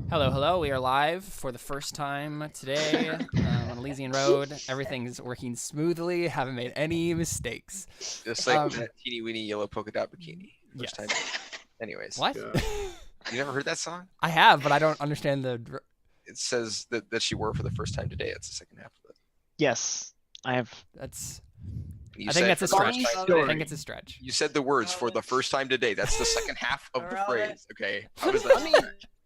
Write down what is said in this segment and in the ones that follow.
Hello, hello. We are live for the first time today on Elysian Road. Everything's working smoothly. Haven't made any mistakes. Just like that teeny weeny yellow polka dot bikini. First Yes. time. Anyways. What? Yeah. You never heard that song? I have, but I don't understand the. It says that she wore for the first time today. It's the second half of it. Yes, I have. That's. You I think said that's a for the stretch. first time I today. think it's a stretch. You said the words for the first time today. That's the second half of the Alright. phrase. Okay. How is that? Funny,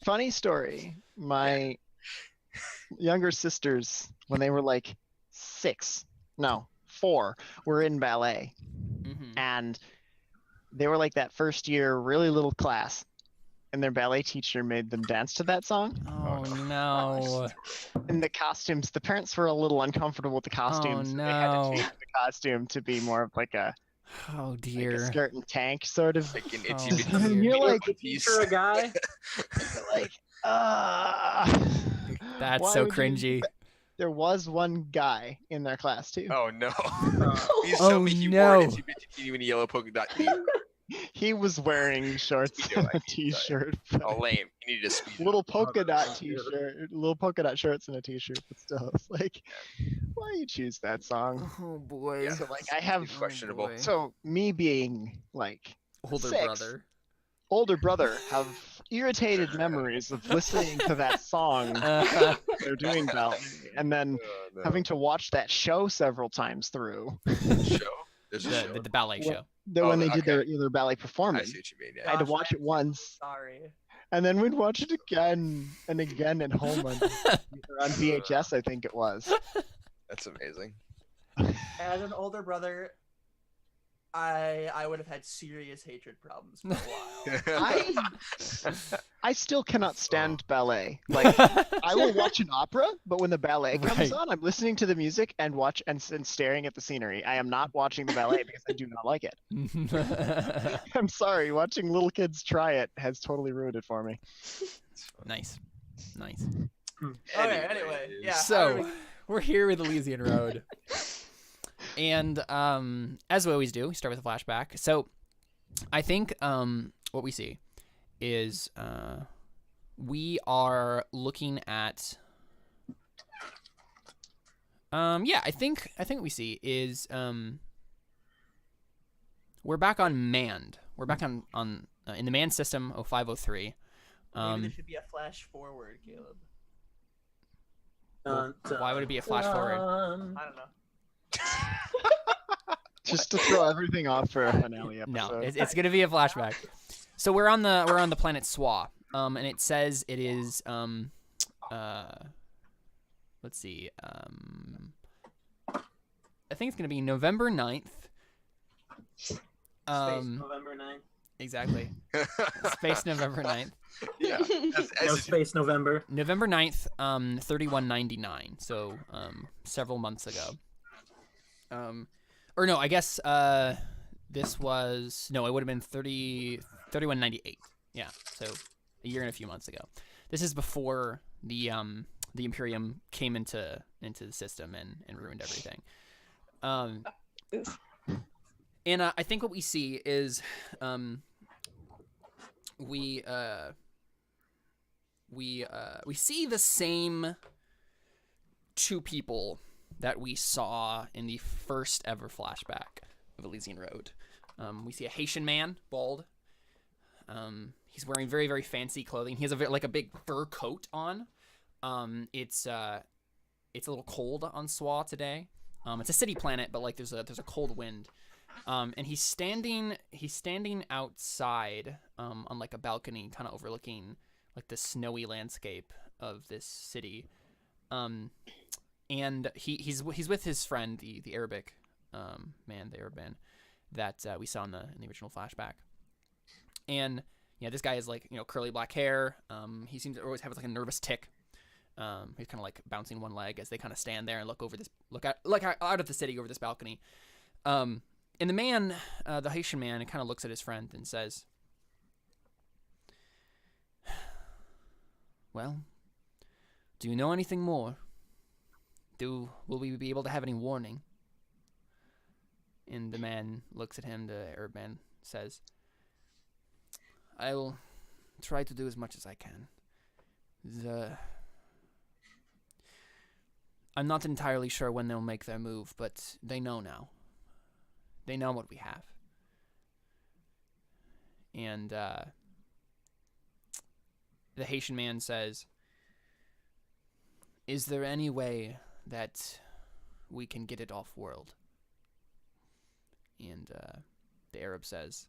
funny story. My younger sisters, when they were like 4, were in ballet, Mm-hmm. and they were like that first year, really little class, and their ballet teacher made them dance to that song. Oh no! And the costumes, the parents were a little uncomfortable with the costumes. So they had to no. change the costume to be more of like a Oh like a dear. skirt and tank sort of. Like an Oh, itty dear. bitty You're like, piece. For a guy, like, ah. That's Why so would you do cringy. that? There was one guy in their class too. Oh no. uh, Please Oh, tell me he wore no. an itty bitty teeny weeny yellow polka dot tee. He was wearing shorts Speedo, and I a mean, sorry. t-shirt. Oh lame. You need a speed. Little polka dot Oh, t-shirt, little polka dot shorts and a t-shirt, but still, it's like, why you choose that song? Oh boy. Yeah. So like, I have, Questionable. boy. so me being like Older 6, brother. older brother, have irritated memories of listening to that song they're doing ballet, and then Oh, no. having to watch that show several times through. show. There's a The, show. the ballet Well, show. Then Oh, when they did okay. their ballet I performance, see what you mean. I had Yeah. to watch it once, sorry. and then we'd watch it again and again at home on VHS, I think it was. That's amazing. As an older brother, I would have had serious hatred problems for a while. I still cannot stand ballet. Like, I will watch an opera, but when the ballet comes Right. on, I'm listening to the music and and staring at the scenery. I am not watching the ballet because I do not like it. I'm sorry, watching little kids try it has totally ruined it for me. Nice. Nice. Okay, anyway, yeah. So, we're here with Elysian Road. And as we always do, we start with a flashback. So, I think what we see is we are looking at I think what we see is we're back on manned. We're back on in the manned system 0503. Maybe there should be a flash forward, Caleb. Why would it be a flash forward? I don't know. Just to throw everything off for a finale episode. No, it's gonna be a flashback. So we're on the planet Swa, and it says it is let's see, I think it's gonna be November 9th. Space November 9th. Exactly. Space November 9th. Yeah. No space November. November 9th, 3199. So several months ago. Or no, I guess this was it would have been 3198. Yeah, so a year and a few months ago. This is before the Imperium came into the system and ruined everything. And I think what we see is we see the same two people that we saw in the first ever flashback of Elysian Road. We see a Haitian man, bald. He's wearing very, very fancy clothing. He has a big fur coat on. It's a little cold on Swa today. It's a city planet, but like there's a cold wind. And he's standing outside on like a balcony, kind of overlooking like the snowy landscape of this city. And he's with his friend, the Arabic man, the Arab man that we saw in the original flashback. And yeah, this guy has like curly black hair. He seems to always have like a nervous tick. He's kind of like bouncing one leg as they kind of stand there and look out of the city over this balcony. And the man, the Haitian man, kind of looks at his friend and says, "Well, do you know anything more? Will we be able to have any warning?" And the man looks at him, the Arab man says, "I'll try to do as much as I can. I'm not entirely sure when they'll make their move, but they know now. They know what we have. And the Haitian man says, is there any way that we can get it off-world? And the Arab says,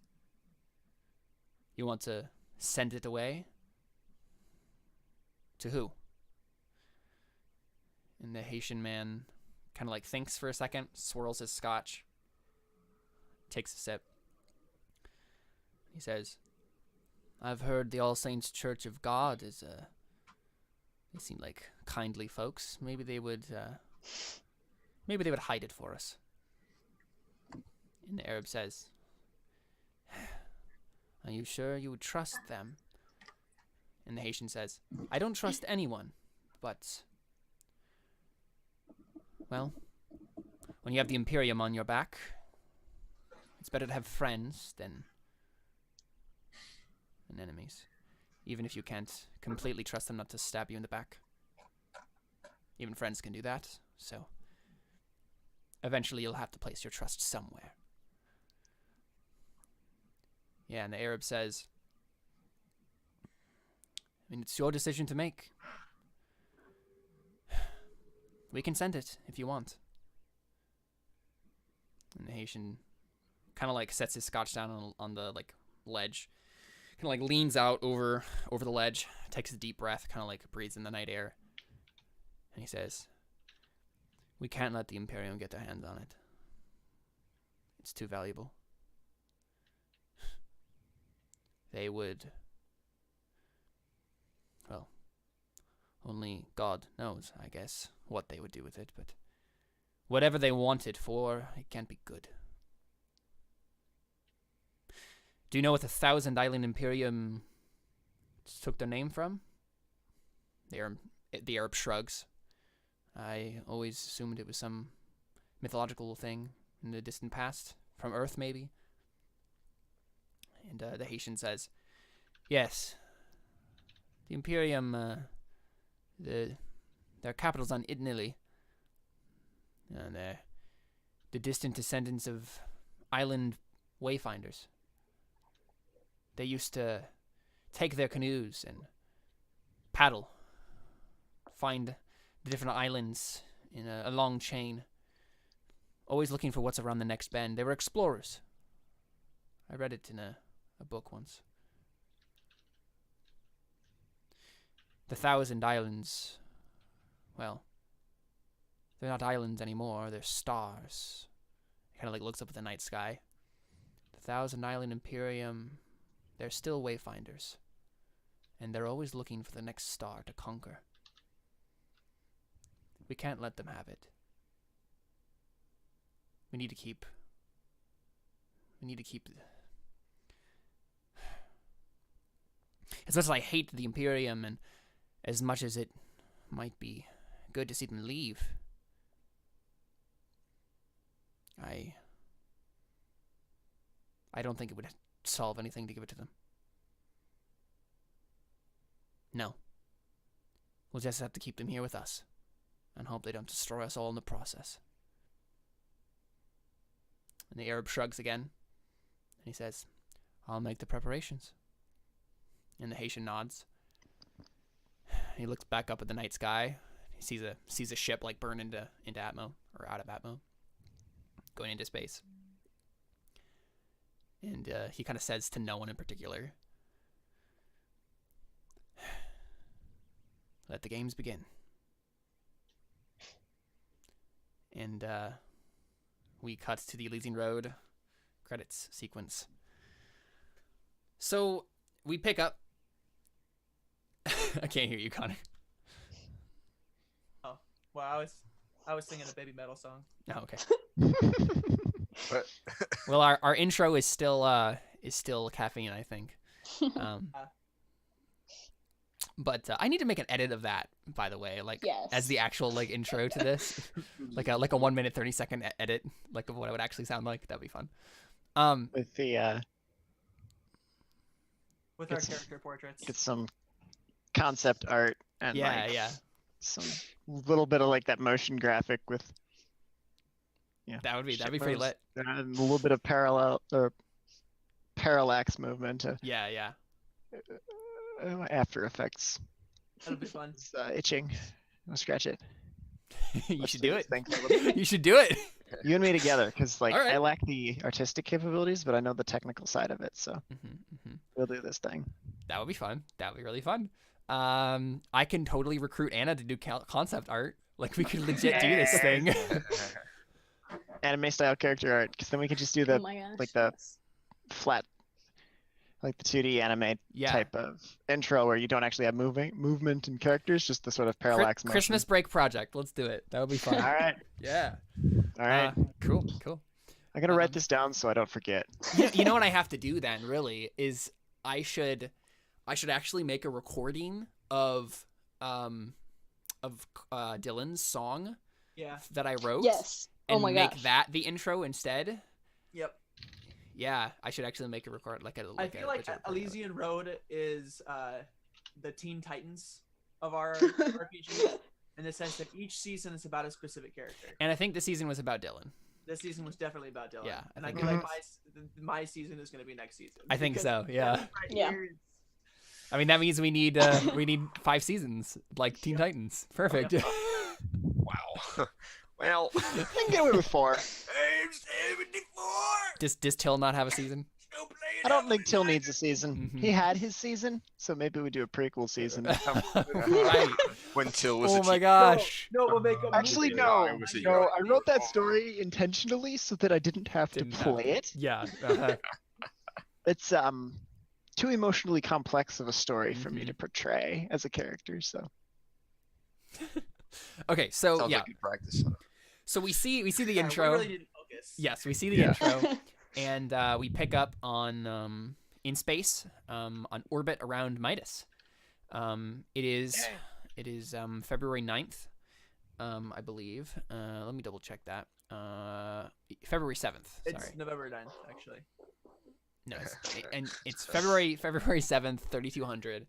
you want to send it away? To who? And the Haitian man kind of like thinks for a second, swirls his scotch, takes a sip. He says, I've heard the All Saints Church of God is they seem like kindly folks. Maybe they would hide it for us. And the Arab says, are you sure you would trust them? And the Haitian says, I don't trust anyone, but, well, when you have the Imperium on your back, it's better to have friends than enemies. Even if you can't completely trust them not to stab you in the back. Even friends can do that, so eventually you'll have to place your trust somewhere. Yeah, and the Arab says, I mean, it's your decision to make. We can send it if you want. And the Haitian kind of like sets his scotch down on the like ledge, kind of like leans out over the ledge, takes a deep breath, kind of like breathes in the night air, and he says, we can't let the Imperium get their hands on it. It's too valuable. They would, well, only God knows, I guess, what they would do with it, but whatever they want it for, it can't be good. Do you know what the Thousand Island Imperium took their name from? The Arab shrugs. I always assumed it was some mythological thing in the distant past, from Earth maybe. And the Haitian says, yes, the Imperium, their capital's on Italy. And they're the distant descendants of island wayfinders. They used to take their canoes and paddle, find the different islands in a long chain, always looking for what's around the next bend. They were explorers. I read it in a book once. The Thousand Islands, well, they're not islands anymore, they're stars. He kind of like looks up at the night sky. The Thousand Island Imperium, they're still wayfinders. And they're always looking for the next star to conquer. We can't let them have it. We need to keep as much as I hate the Imperium and as much as it might be good to see them leave, I don't think it would solve anything to give it to them. No. We'll just have to keep them here with us and hope they don't destroy us all in the process. And the Arab shrugs again, and he says, I'll make the preparations. And the Haitian nods. He looks back up at the night sky. He sees a ship like burn into Atmo, or out of Atmo, going into space. And he kind of says to no one in particular, let the games begin. And we cut to the Elysian Road credits sequence. So we pick up. I can't hear you, Connor. Oh, well, I was singing a baby metal song. Oh, okay. But Well, our intro is still caffeine, I think. But I need to make an edit of that, by the way, like Yes. as the actual like intro to this, like a 1 minute 30-second edit, like of what it would actually sound like. That'd be fun. With the With our It's- character portraits. get some concept art and Yeah, like yeah. some little bit of like that motion graphic with That'd be ship pretty moves, lit. and a little bit of parallel or parallax movement. Yeah. After Effects. That'll be fun. It's itching. I'll scratch it. You Let's should do do this it. thing for a little bit. You should do it. You and me together, because like All right. I lack the artistic capabilities, but I know the technical side of it. So we'll do this thing. That would be fun. That would be really fun. I can totally recruit Anna to do concept art. Like we could legit do this thing. Anime style character art, because then we could just do the Oh my gosh. like the yes. flat, like the 2D anime Yeah. type of intro where you don't actually have movement and characters, just the sort of parallax motion. Christmas break project. Let's do it. That would be fun. All right, Yeah. all right. Cool. I gotta write this down so I don't forget. You know what I have to do then? Really, is I should actually make a recording of Dylan's song Yeah. that I wrote. Yes. And Oh my make gosh. that the intro instead. Yep. Yeah, I should actually make a record I feel like Elysian Road is the Teen Titans of our RPG, in the sense that each season is about a specific character. And I think the season was about Dylan. This season was definitely about Dylan. Yeah, I and I think feel it like my season is going to be next season. I think Because so. Yeah. right Yeah. here is- I mean that means we need 5 seasons like Teen Titans. Perfect. Wow. Well, I can get away with 4. I'm 74. Does Till not have a season? Still playing I don't think Till needs a season. Mhm. He had his season, so maybe we do a prequel season. Right. When Till was Oh a my teen. gosh. No, we'll make a Actually, movie. no. it was a No, young- I wrote that story intentionally so that I didn't have Didn't to have play it. Yeah. It's too emotionally complex of a story for me Mhm. to portray as a character. So Okay, so Sounds yeah. like good practice. So we see the Yeah, intro. We really didn't focus. Yes, we see the Yeah. intro, and we pick up on in space, on orbit around Midas. It is February 9th, I believe. Let me double check that. February 7th. It's Sorry, November 9th, actually. no, it's February 7th, 3200.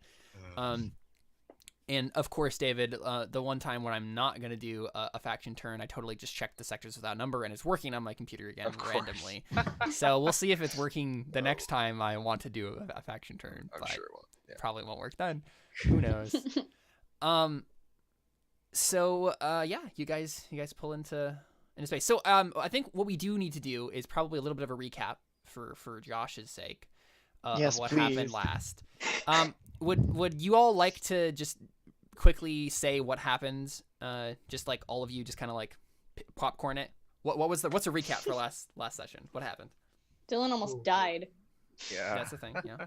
And of course, David, the one time when I'm not gonna do a faction turn, I totally just checked the sectors without number, and it's working on my computer again Of course. randomly. So we'll see if it's working the next time I want to do a faction turn. I'm but sure it will. Yeah. probably won't work then. Who knows? So yeah, you guys pull into space. So I think what we do need to do is probably a little bit of a recap for Josh's sake Yes, of what please. happened last. Would you all like to just quickly say what happened? Just like all of you, just kind of like popcorn it. What's a recap for last session? What happened? Dylan almost died. Yeah. That's the thing. Yeah.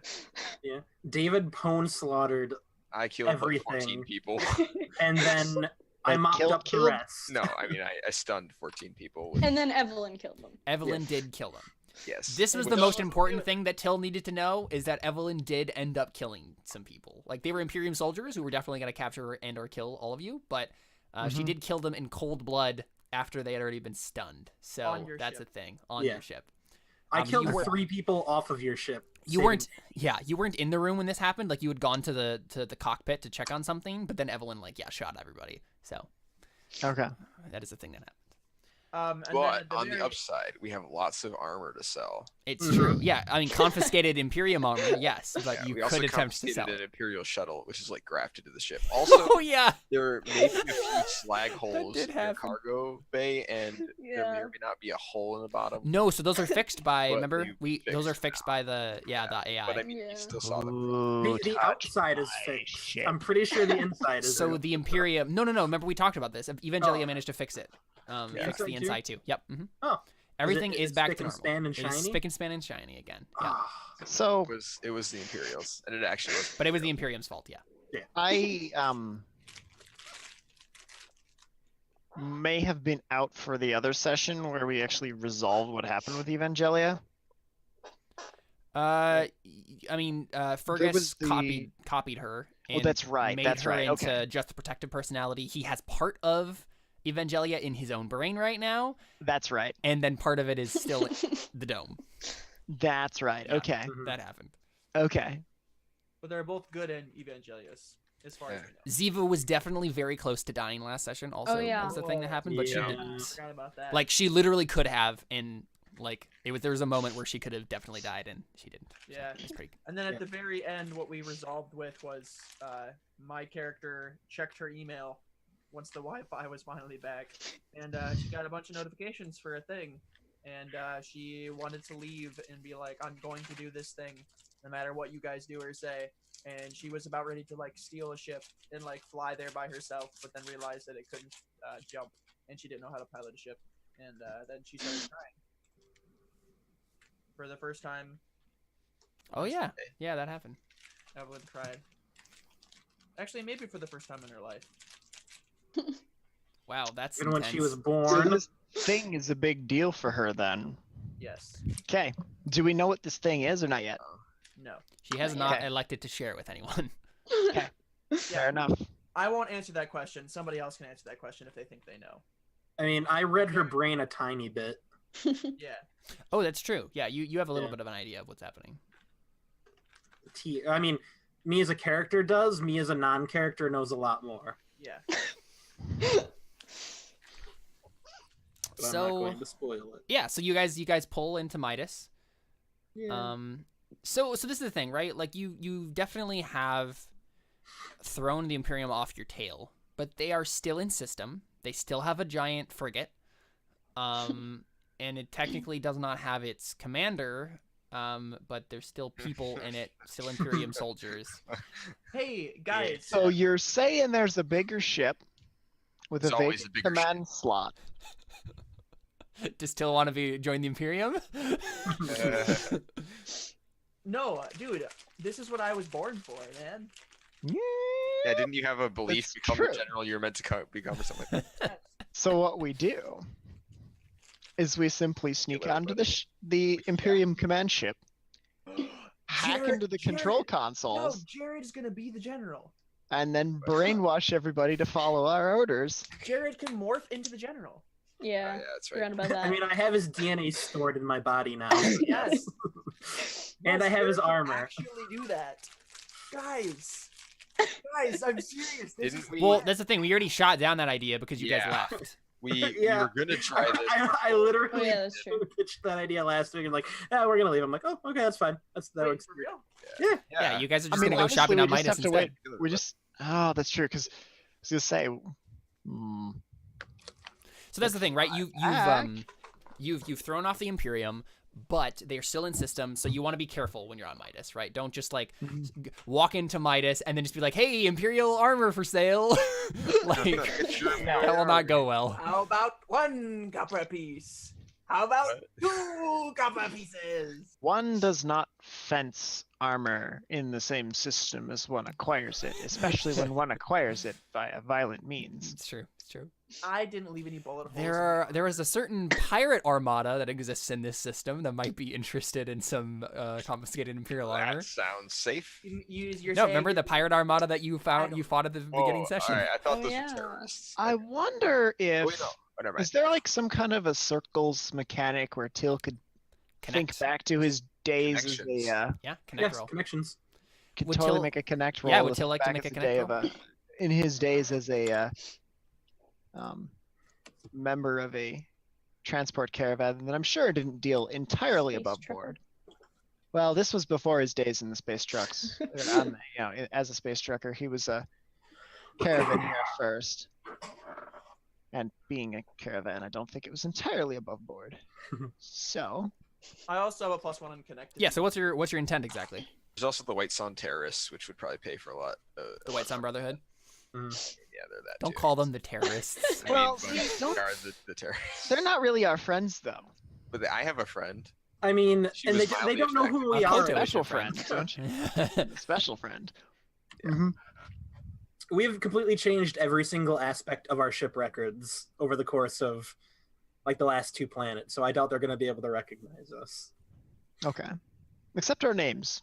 Yeah. David Pone slaughtered, I killed like 14 everything. people. and then I Like, mopped up the killed? rest. No, I mean I stunned 14 people. With, And then Evelyn killed him. Evelyn did kill him. yes. This was the most important thing that Till needed to know, is that Evelyn did end up killing some people. Like, they were Imperium soldiers who were definitely going to capture and or kill all of you, but she did kill them in cold blood after they had already been stunned. So On your that's ship. a thing on Yeah. your ship. I killed you were- 3 people off of your ship. You weren't in the room when this happened. Like, you had gone to the cockpit to check on something, but then Evelyn shot everybody. So okay. that is a thing that happened. And then But at the on very- the upside, we have lots of armor to sell. It's true. Yeah, I mean, confiscated Imperium armor, yes, but Yeah, you we also could attempt to confiscated sell an it. Imperial shuttle, which is like grafted to the ship. Also, Oh yeah. there may be a few slag holes did in your happen. cargo bay, and there may Yeah. or may not be a hole in the bottom. No, so those are fixed by. But remember, they those are fixed fixed by the AI. But I mean, Yeah. you still saw them. Ooh, The touch outside is my fixed. shit. I'm pretty sure the inside is. So real. the Imperium. No. Remember we talked about this. Evangelia Oh. managed to fix it. Yeah. Fix the Inside too? inside too. Yep. Oh. Everything is it back spick to and normal. span and It is shiny? spick and span and shiny again. Yeah. Ah, So It was the Imperials, and it actually was. But it was the Imperium's fault. Yeah. I may have been out for the other session where we actually resolved what happened with Evangelia. I mean, Fergus was the- copied her. Oh, And that's right. Made That's her right. into Okay. just a protective personality. He has part of Evangelia in his own brain right now, That's right. and then part of it is still the dome. That's right. Yeah. Okay. mhm. That happened. Okay. But they're both good in Evangelius. as far as we know. Ziva was definitely very close to dying last session. Also, yeah. was the thing that happened, but she Yeah. I didn't. forgot about that. Like she literally could have, and like there was a moment where she could have definitely died, and she didn't. Yeah. It's pretty. And then at the very end, what we resolved with was my character checked her email once the Wi-Fi was finally back, and she got a bunch of notifications for a thing, and she wanted to leave and be like, "I'm going to do this thing, no matter what you guys do or say." And she was about ready to like steal a ship and like fly there by herself, but then realized that it couldn't jump, and she didn't know how to pilot a ship, and then she started crying for the first time. Oh yeah, yeah, that happened. Evelyn cried. Actually, maybe for the first time in her life. Wow, that's Even when she was intense. So born. this thing is a big deal for her then. Yes. Okay. Do we know what this thing is or not yet? No. She has not Okay. elected to share it with anyone. Fair enough. I won't answer that question. Somebody else can answer that question if they think they know. I mean, I read her brain a tiny bit. Yeah. Oh, that's true. Yeah, you have a little Yeah. bit of an idea of what's happening. I mean, me as a character does. Me as a non-character knows a lot more. Yeah. But I'm not So going to spoil it. yeah, so you guys pull into Midas. Yeah. So this is the thing, right? Like you definitely have thrown the Imperium off your tail, but they are still in system. They still have a giant frigate. And it technically does not have its commander, but there's still people in it, still Imperium soldiers. Hey, guys. So you're saying there's a bigger ship with There's a always vacant a bigger command slot. Does still want to join the Imperium? No, dude. This is what I was born for, man. Yeah, didn't you have a belief That's become true. the general you were meant to become or something like that? So what we do is we simply sneak well, onto the Imperium command ship, hack Jared- into the control Jared- No, consoles, Jared is gonna be the general. and then brainwash everybody to follow our orders. Jared can morph into the general. Yeah, Yeah, that's forgot right. about that. I mean, I have his DNA stored in my body now. Yes. And I have his Jared can armor. Actually do that, guys. Guys, I'm serious. This Didn't is we- Well, that's the thing. We already shot down that idea because you guys Yeah. left. We Yeah. were gonna try this. I literally Oh, yeah, that's true. pitched that idea last week and like, yeah, we're gonna leave. I'm like, oh, okay, that's fine. That Wait, works. for real? Yeah, you guys are I just mean, gonna go honestly, shopping we on just Midas have to instead. wait. We just that's true. Because I was gonna say, hmm, So that's the thing, right? You've thrown off the Imperium, but they're still in system, so you want to be careful when you're on Midas, right? Don't just like walk into Midas and then just be like, "Hey, Imperial armor for sale." Like that will not go well. How about one copper piece? How about two copper pieces? one does not fence armor in the same system as one acquires it, especially when one acquires it via violent means. It's true. It's true. I didn't leave any bullet holes. There is a certain pirate armada that exists in this system that might be interested in some confiscated Imperial armor. That sounds safe. You're No, saying remember the pirate armada that you know. fought at the beginning session? Alright, I thought Oh, those yeah. were terrorists. I wonder if Wait, no. Oh, never mind. is there like some kind of a circles mechanic where Till could think Connect. back to his days as Connections. a Yeah, connect Yes, roll. connections. could Would totally Till- make a connect roll. Yeah, would as Till like to back make as a the connect day of in his days as a member of a transport caravan that I'm sure didn't deal entirely Space above trucker. board. Well, this was before his days in the space trucks. As a space trucker, he was a caravaneer first. And being a caravan, I don't think it was entirely above board. So, I also have a +1 unconnected. Yeah. So what's your intent exactly? There's also the White Sun terrorists, which would probably pay for a lot. The White Sun Brotherhood. Yeah, they're that. Don't too. call them the terrorists. I mean, Well, but see, don't- they are the terrorists. they're not really our friends, though. But I have a friend. I mean, She and was they mildly don't know who we I'll are. go to it. Special friend. friends, don't you? Special friend. We've completely changed every single aspect of our ship records over the course of like the last two planets, so I doubt they're going to be able to recognize us. Okay. Except our names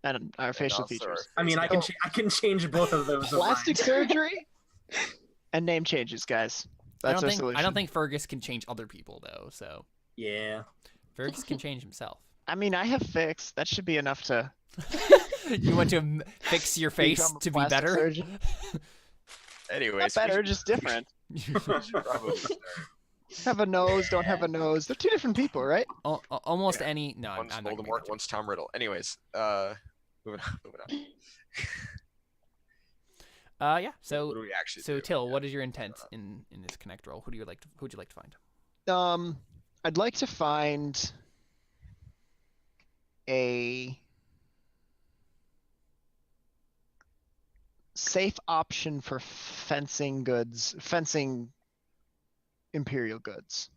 and our facial also our features. I mean, I can change both of those. of Plastic mine. surgery and name changes, guys. That's our solution. I don't think Fergus can change other people though. So Yeah. Fergus can change himself. I mean, I have fixed. That should be enough to You want to fix your face Become a to be plastic better? surgeon? Anyways, Not better, we just different. should probably start. Have a nose, don't have a nose. They're two different people, right? Almost Yeah. any. No, One's I'm not gonna make Voldemort, that joke. one's Tom Riddle. Anyways, moving on. Yeah. What So do we actually so do? Till, Yeah. what is your intent in this connect roll? Who'd you like to find? I'd like to find a safe option for fencing imperial goods.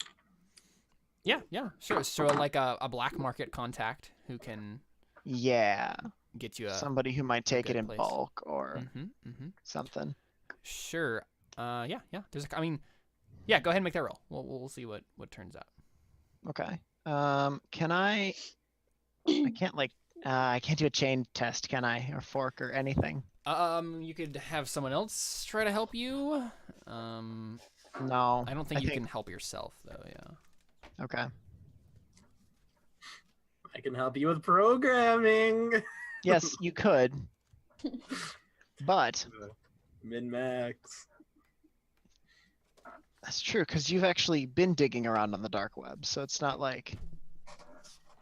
Yeah, sure. So like a black market contact who can Yeah, get you a somebody who might take it good in place. bulk or Mm-hmm. something. Sure. Yeah. I mean, yeah. Go ahead and make that roll. We'll see what turns out. Okay. Can I? I can't I can't do a chain test, can I? Or fork or anything? You could have someone else try to help you. No. I don't think you can help yourself though. Yeah. Okay. I can help you with programming. Yes, you could. But Min max. that's true because you've actually been digging around on the dark web, so it's not like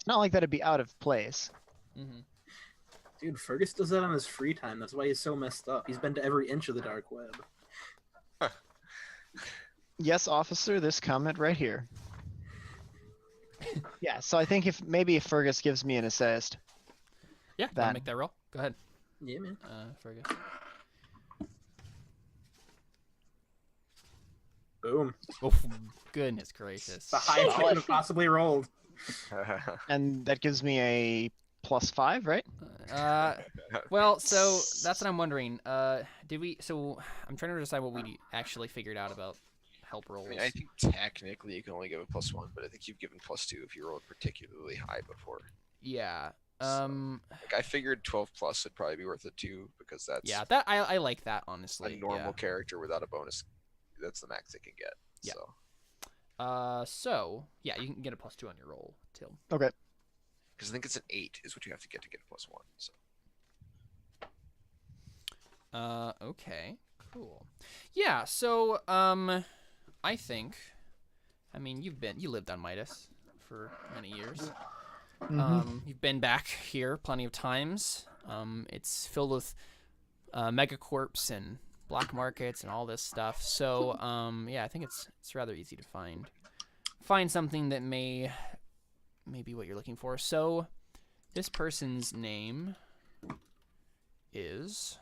that'd be out of place. Mm-hmm. Dude, Fergus does that on his free time. That's why he's so messed up. He's been to every inch of the dark web. Yes, officer, this comment right here. Yeah, so I think if Fergus gives me an assist. Yeah. That- Make that roll. Go ahead. Yeah, man. Fergus. Boom. Oh, goodness gracious. The highest I could have possibly rolled. And that gives me a +5, right? Well, so that's what I'm wondering. Did we? So I'm trying to decide what we actually figured out about help rolls. I mean, I think technically you can only give a +1, but I think you've given +2 if you rolled particularly high before. Yeah. Like I figured 12 plus would probably be worth it too because that's Yeah. That I like that honestly. a normal Yeah. character without a bonus. That's the max they can get. Yeah. So So yeah, you can get a +2 on your roll, Till. Okay. because I think it's an 8 is what you have to get a +1. So Okay. Cool. Yeah. So I think, I mean, you lived on Midas for many years. You've been back here plenty of times. It's filled with megacorps and black markets and all this stuff. So yeah, I think it's rather easy to find something that may be what you're looking for. So this person's name is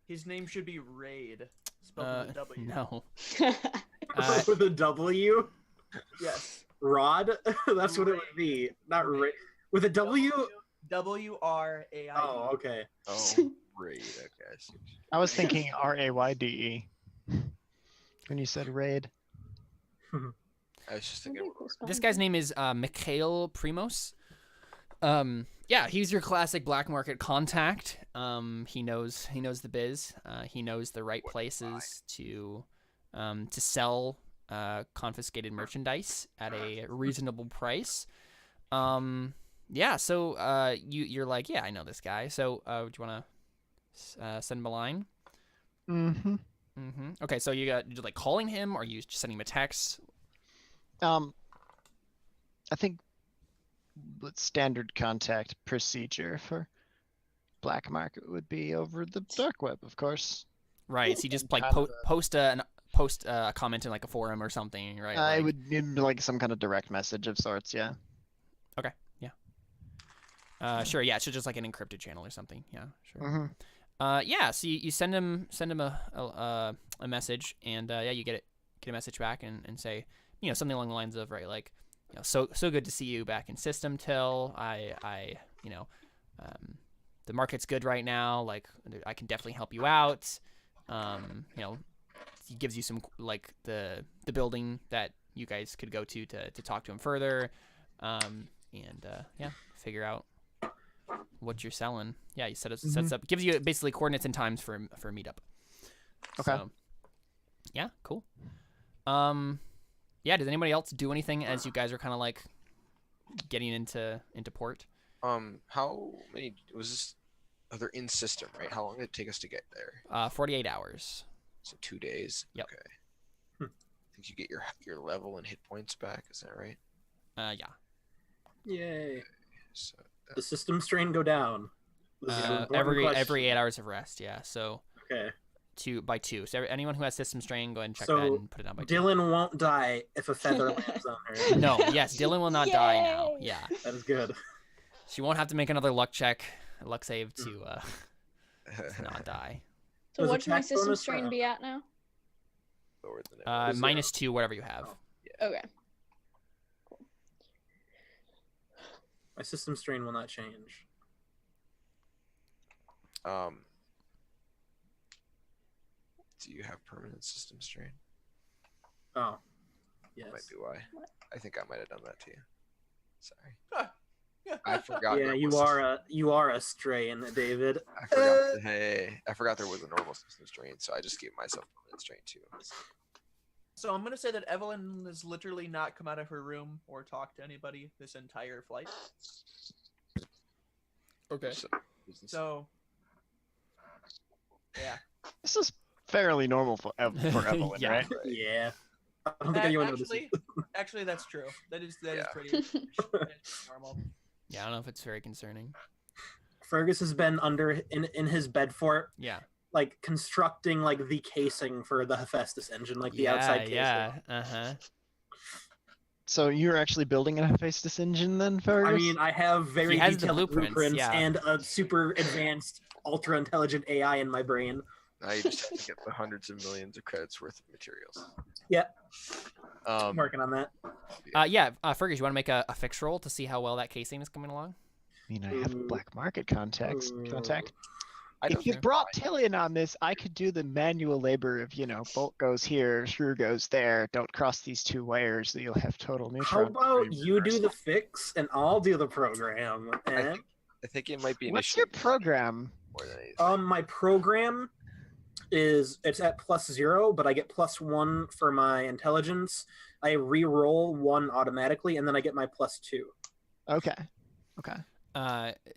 His name should be Raid, spelled with a W. no. With a W? Yes. Rod? That's what it would be. Not with a W? W-R-A-I-D. Oh, okay. oh great. Okay. I see. I was thinking RAYDE when you said raid. I was just thinking. This guy's name is Mikhail Primos. Yeah, he's your classic black market contact. He knows the biz. He knows the right places to sell confiscated merchandise at a reasonable price. Yeah, so you're like, yeah, I know this guy. So do you want to send him a line? Mm-hmm. Okay, so you're like calling him, or you just sending him a text? I think standard contact procedure for black market would be over the dark web, of course. Right. So you just like Kind of post a comment in like a forum or something, right? It would be like some kind of direct message of sorts, yeah. Okay. Yeah. Sure. Yeah. It's just like an encrypted channel or something. Yeah. Sure. Yeah. So you send him a message, and yeah, you get a message back and say, something along the lines of, right, like, so good to see you back in system, Till. I the market's good right now. Like, I can definitely help you out. He gives you some, like, the building that you guys could go to talk to him further. Yeah, figure out what you're selling. Yeah, you sets up, gives you basically coordinates and times for a meetup. Okay. So, yeah, cool. Yeah, does anybody else do anything as you guys are kind of like getting into port? How many was this? Oh, they're in system, right? How long did it take us to get there? 48 hours. So 2 days. Yep. Okay. I think you get your level and hit points back. Is that right? Yeah. Yay. So The system strain go down. This is an important Every question. 8 hours of rest. Yeah. So Okay. 2 by 2. So anyone who has system strain, go ahead and check So, that and put it down by 2. Dylan won't die if a feather lands on her. No. Yes, Dylan will not die now. Yay! Yeah. That is good. She won't have to make another luck save to not die. So Was what's my attack system bonus strain or- be at now? lower than it was. -2, whatever you have. Okay. My system strain will not change. Do you have permanent system strain? Oh. Yes. Might be why. I think I might have done that to you. Sorry. Ah, yeah. I forgot. Yeah, there you was- are a strain, David. I forgot. Hey, I forgot there was a normal system strain, so I just gave myself permanent strain too. So I'm gonna say that Evelyn has literally not come out of her room or talked to anybody this entire flight. Okay. So, yeah. This is fairly normal for Evelyn, Yeah. right? Yeah. I don't think anyone noticed. Actually, that's true. That is Yeah. pretty that's normal. Yeah, I don't know if it's very concerning. Fergus has been in his bed fort, Yeah. like constructing like the casing for the Hephaestus engine, like the outside casing. Yeah. Uh-huh. So you're actually building a Hephaestus engine then, Fergus? I mean, I have very He has the detailed blueprints, yeah. and a super advanced, ultra intelligent AI in my brain. Now you just have to get the hundreds of millions of credits worth of materials. Yeah. Um, I'm working on that. Yeah, Fergus, you want to make a fix roll to see how well that casing is coming along? I mean, I have a black market contact. I don't If you think- brought Tillian on this, I could do the manual labor of, bolt goes here, screw goes there. Don't cross these two wires, so you'll have total How neutron. about you do the fix and I'll do the program? Eh? I think it might be an What's issue your program? more than anything. My program it's at +0, but I get +1 for my intelligence. I re-roll 1 automatically, and then I get my +2. Okay.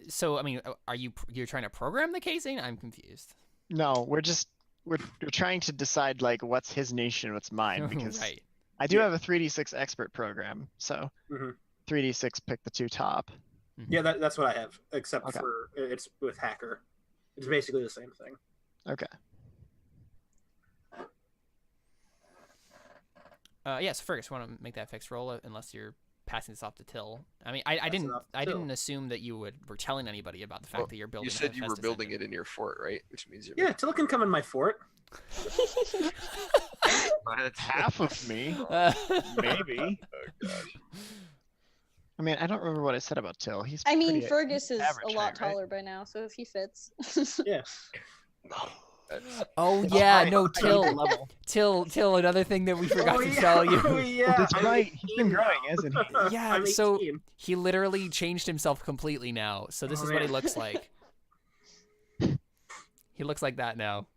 So I mean, you're trying to program the casing? I'm confused. No, we're trying to decide like what's his nation, what's mine, because right. I do have a 3d6 expert program, so Mhm. 3d6 pick the two top. Yeah, that's what I have, except Okay. for it's with hacker. It's basically the same thing. Okay. Yes, Fergus, want to make that fix roll unless you're passing this off to Till. I mean, I Pass it didn't off to I Till. didn't assume that you were telling anybody about the fact Well, that you're building. You said a you were Hephaestus building engine. it in your fort, right? Which means you're Yeah, Till can come in my fort. Half of me, maybe. Oh gosh. I mean, I don't remember what I said about Till. He's I mean, pretty Fergus is average a lot height, right? taller by now, so if he fits. That's- Oh yeah, no, Till, level. Till. Another thing that we forgot to yeah. tell you. Oh, yeah. Well, that's I'm right. He's 18 been growing, now. hasn't he? Yeah, I'm so 18. he literally changed himself completely now. So this Oh, is what he man. looks like. He looks like that now.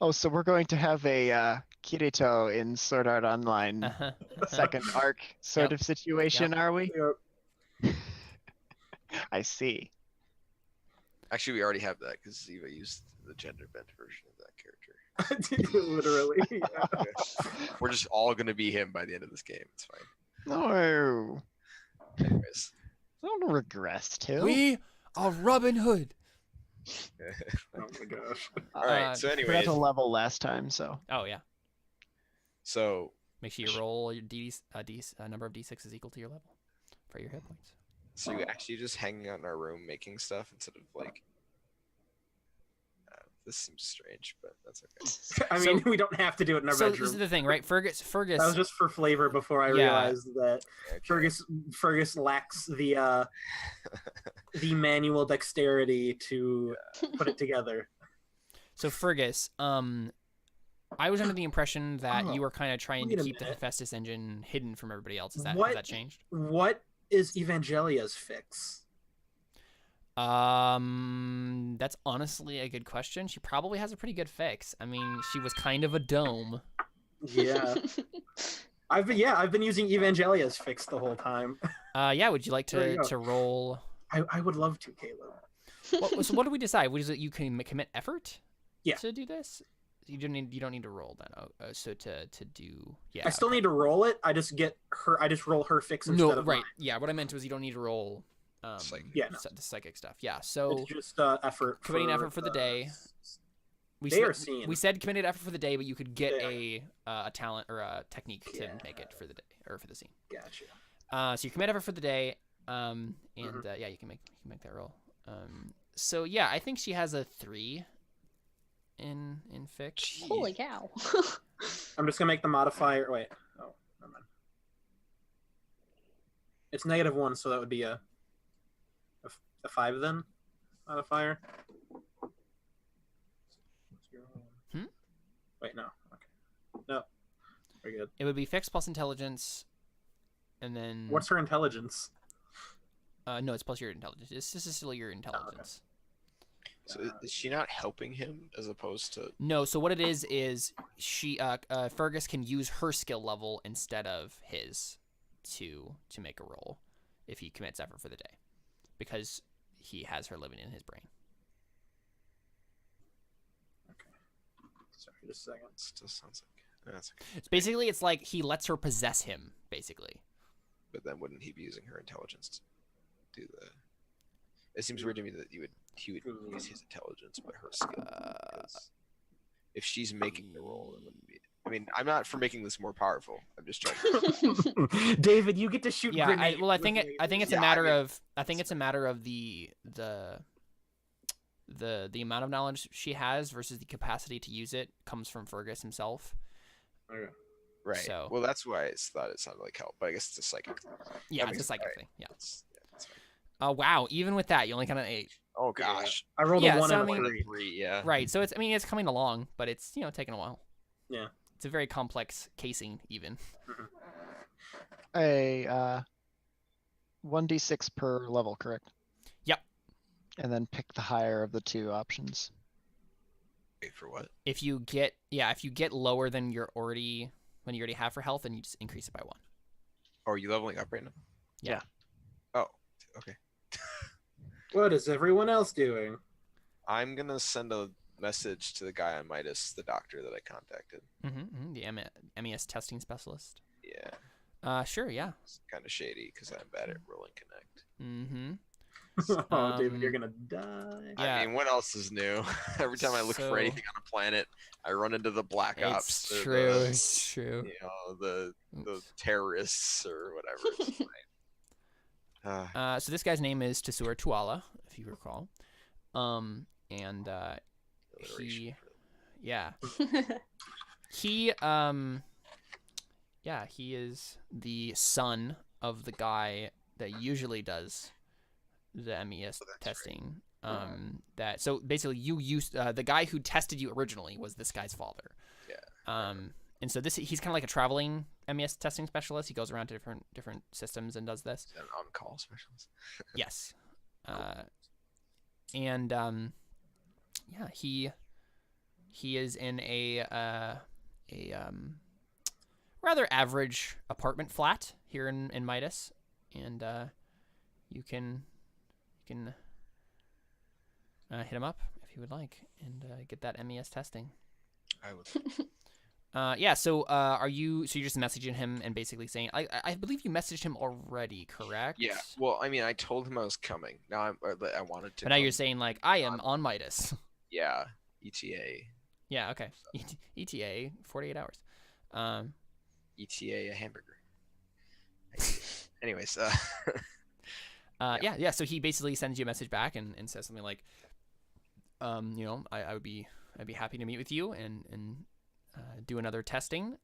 Oh, so we're going to have a Kirito in Sword Art Online Uh-huh. second arc sort Yep. of situation, are we? Yep. I see. Actually, we already have that because Ziva used the gender bent version of that character. Literally. Yeah. We're just all gonna be him by the end of this game. It's fine. No. Anyways, Don't regress, Till. We are Robin Hood. Oh my gosh. all right. Uh, So We got anyways, to level last time, so. Oh yeah. so Make sure you roll your number of d6 is equal to your level for your hit points. so you actually just hanging out in our room making stuff instead of like. This seems strange, but that's okay. I mean, we don't have to do it in our So bedroom. this is the thing, right? Fergus. That was just for flavor before I Yeah. realized that Okay. Fergus lacks the manual dexterity to put it together. So Fergus, I was under the impression that Oh, you were kind of trying to wait a keep the minute. Hephaestus engine hidden from everybody else. Has What? that changed? What is Evangelia's fix? That's honestly a good question. She probably has a pretty good fix. I mean, she was kind of a dome. Yeah. I've been using Evangelia's fix the whole time. Yeah, would you like There you to go. roll? I would love to, Caleb. So what do we decide? You can commit effort Yeah. to do this? You don't need to roll that. So to do I still need to roll it. I just roll her fix instead of right. mine. Yeah, what I meant was you don't need to roll Psychic. Yeah, no. the psychic stuff. Yeah. So It's just effort. committing effort for the day. We Day or said, scene? we said committed effort for the day, but you could get Yeah. a talent or a technique to Yeah. make it for the day or for the scene. Gotcha. So you commit effort for the day, and yeah, you can make that roll. So yeah, I think she has a 3 in fix. Holy cow. I'm just gonna make the modifier. Wait. Oh, never mind. It's -1, so that would be a 5 then. Modifier. Wait, no. Okay. No. Very good. It would be fix plus intelligence, and then What's her intelligence? no, it's plus your intelligence. This is still your intelligence. So is she not helping him as opposed to? No, so what it is she Fergus can use her skill level instead of his to make a roll if he commits effort for the day, because he has her living in his brain. Sorry, just a second. Still sounds like that's okay. It's like he lets her possess him, basically. But then wouldn't he be using her intelligence to do the? It seems weird to me that he would use his intelligence but her skill. Because if she's making the roll, it wouldn't be. I mean, I'm not for making this more powerful. I'm just trying to. David, you get to shoot. Yeah, I think it's a matter of the amount of knowledge she has versus the capacity to use it comes from Fergus himself. Okay. Right. So- Well, that's why I thought it sounded like help, but I guess it's a psychic thing. Yeah, That it's a makes- psychic alright. thing. Yeah. That's fine. Wow. Even with that, you only got an 8. Oh gosh. I rolled Yeah, a 1 so and I a mean- 3. Yeah. Right. So it's coming along, but it's taking a while. Yeah. It's a very complex casing, even. A 1d6 per level, correct? Yep. And then pick the higher of the 2 options. Wait for what? If you get lower than you already have for health, then you just increase it by 1. Oh, are you leveling up right now? Yeah. Oh, okay. What is everyone else doing? I'm gonna send a message to the guy on Midas, the doctor that I contacted. The MES testing specialist. Yeah, Sure. Yeah. it's kind of shady because I'm bad at rolling connect. Mm-hmm. Oh, David, you're gonna die. Yeah. I mean, what else is new? Every time I look So- for anything on a planet, I run into the Black Ops. It's or true. the, It's true. you know, the terrorists or whatever. It's fine. So this guy's name is Tesur Tuala, if you recall. And Alliteration. yeah, he he is the son of the guy that usually does the MES that's right. testing. So basically you used the guy who tested you originally was this guy's father. Yeah. And so he's kind of like a traveling MES testing specialist. He goes around to different systems and does this. Is that an on-call specialist? Yes. He is in a rather average apartment flat here in Midas, and you can hit him up if you would like and get that MES testing. I would. So you're just messaging him and basically saying, I believe you messaged him already, correct? Yeah. Well, I mean, I told him I was coming. Now I wanted to. But now you're come. saying like I am on Midas. Yeah. ETA. Yeah. Okay. ETA 48 hours. ETA a hamburger. Anyways. Yeah. So he basically sends you a message back and says something like, I'd be happy to meet with you and do another testing.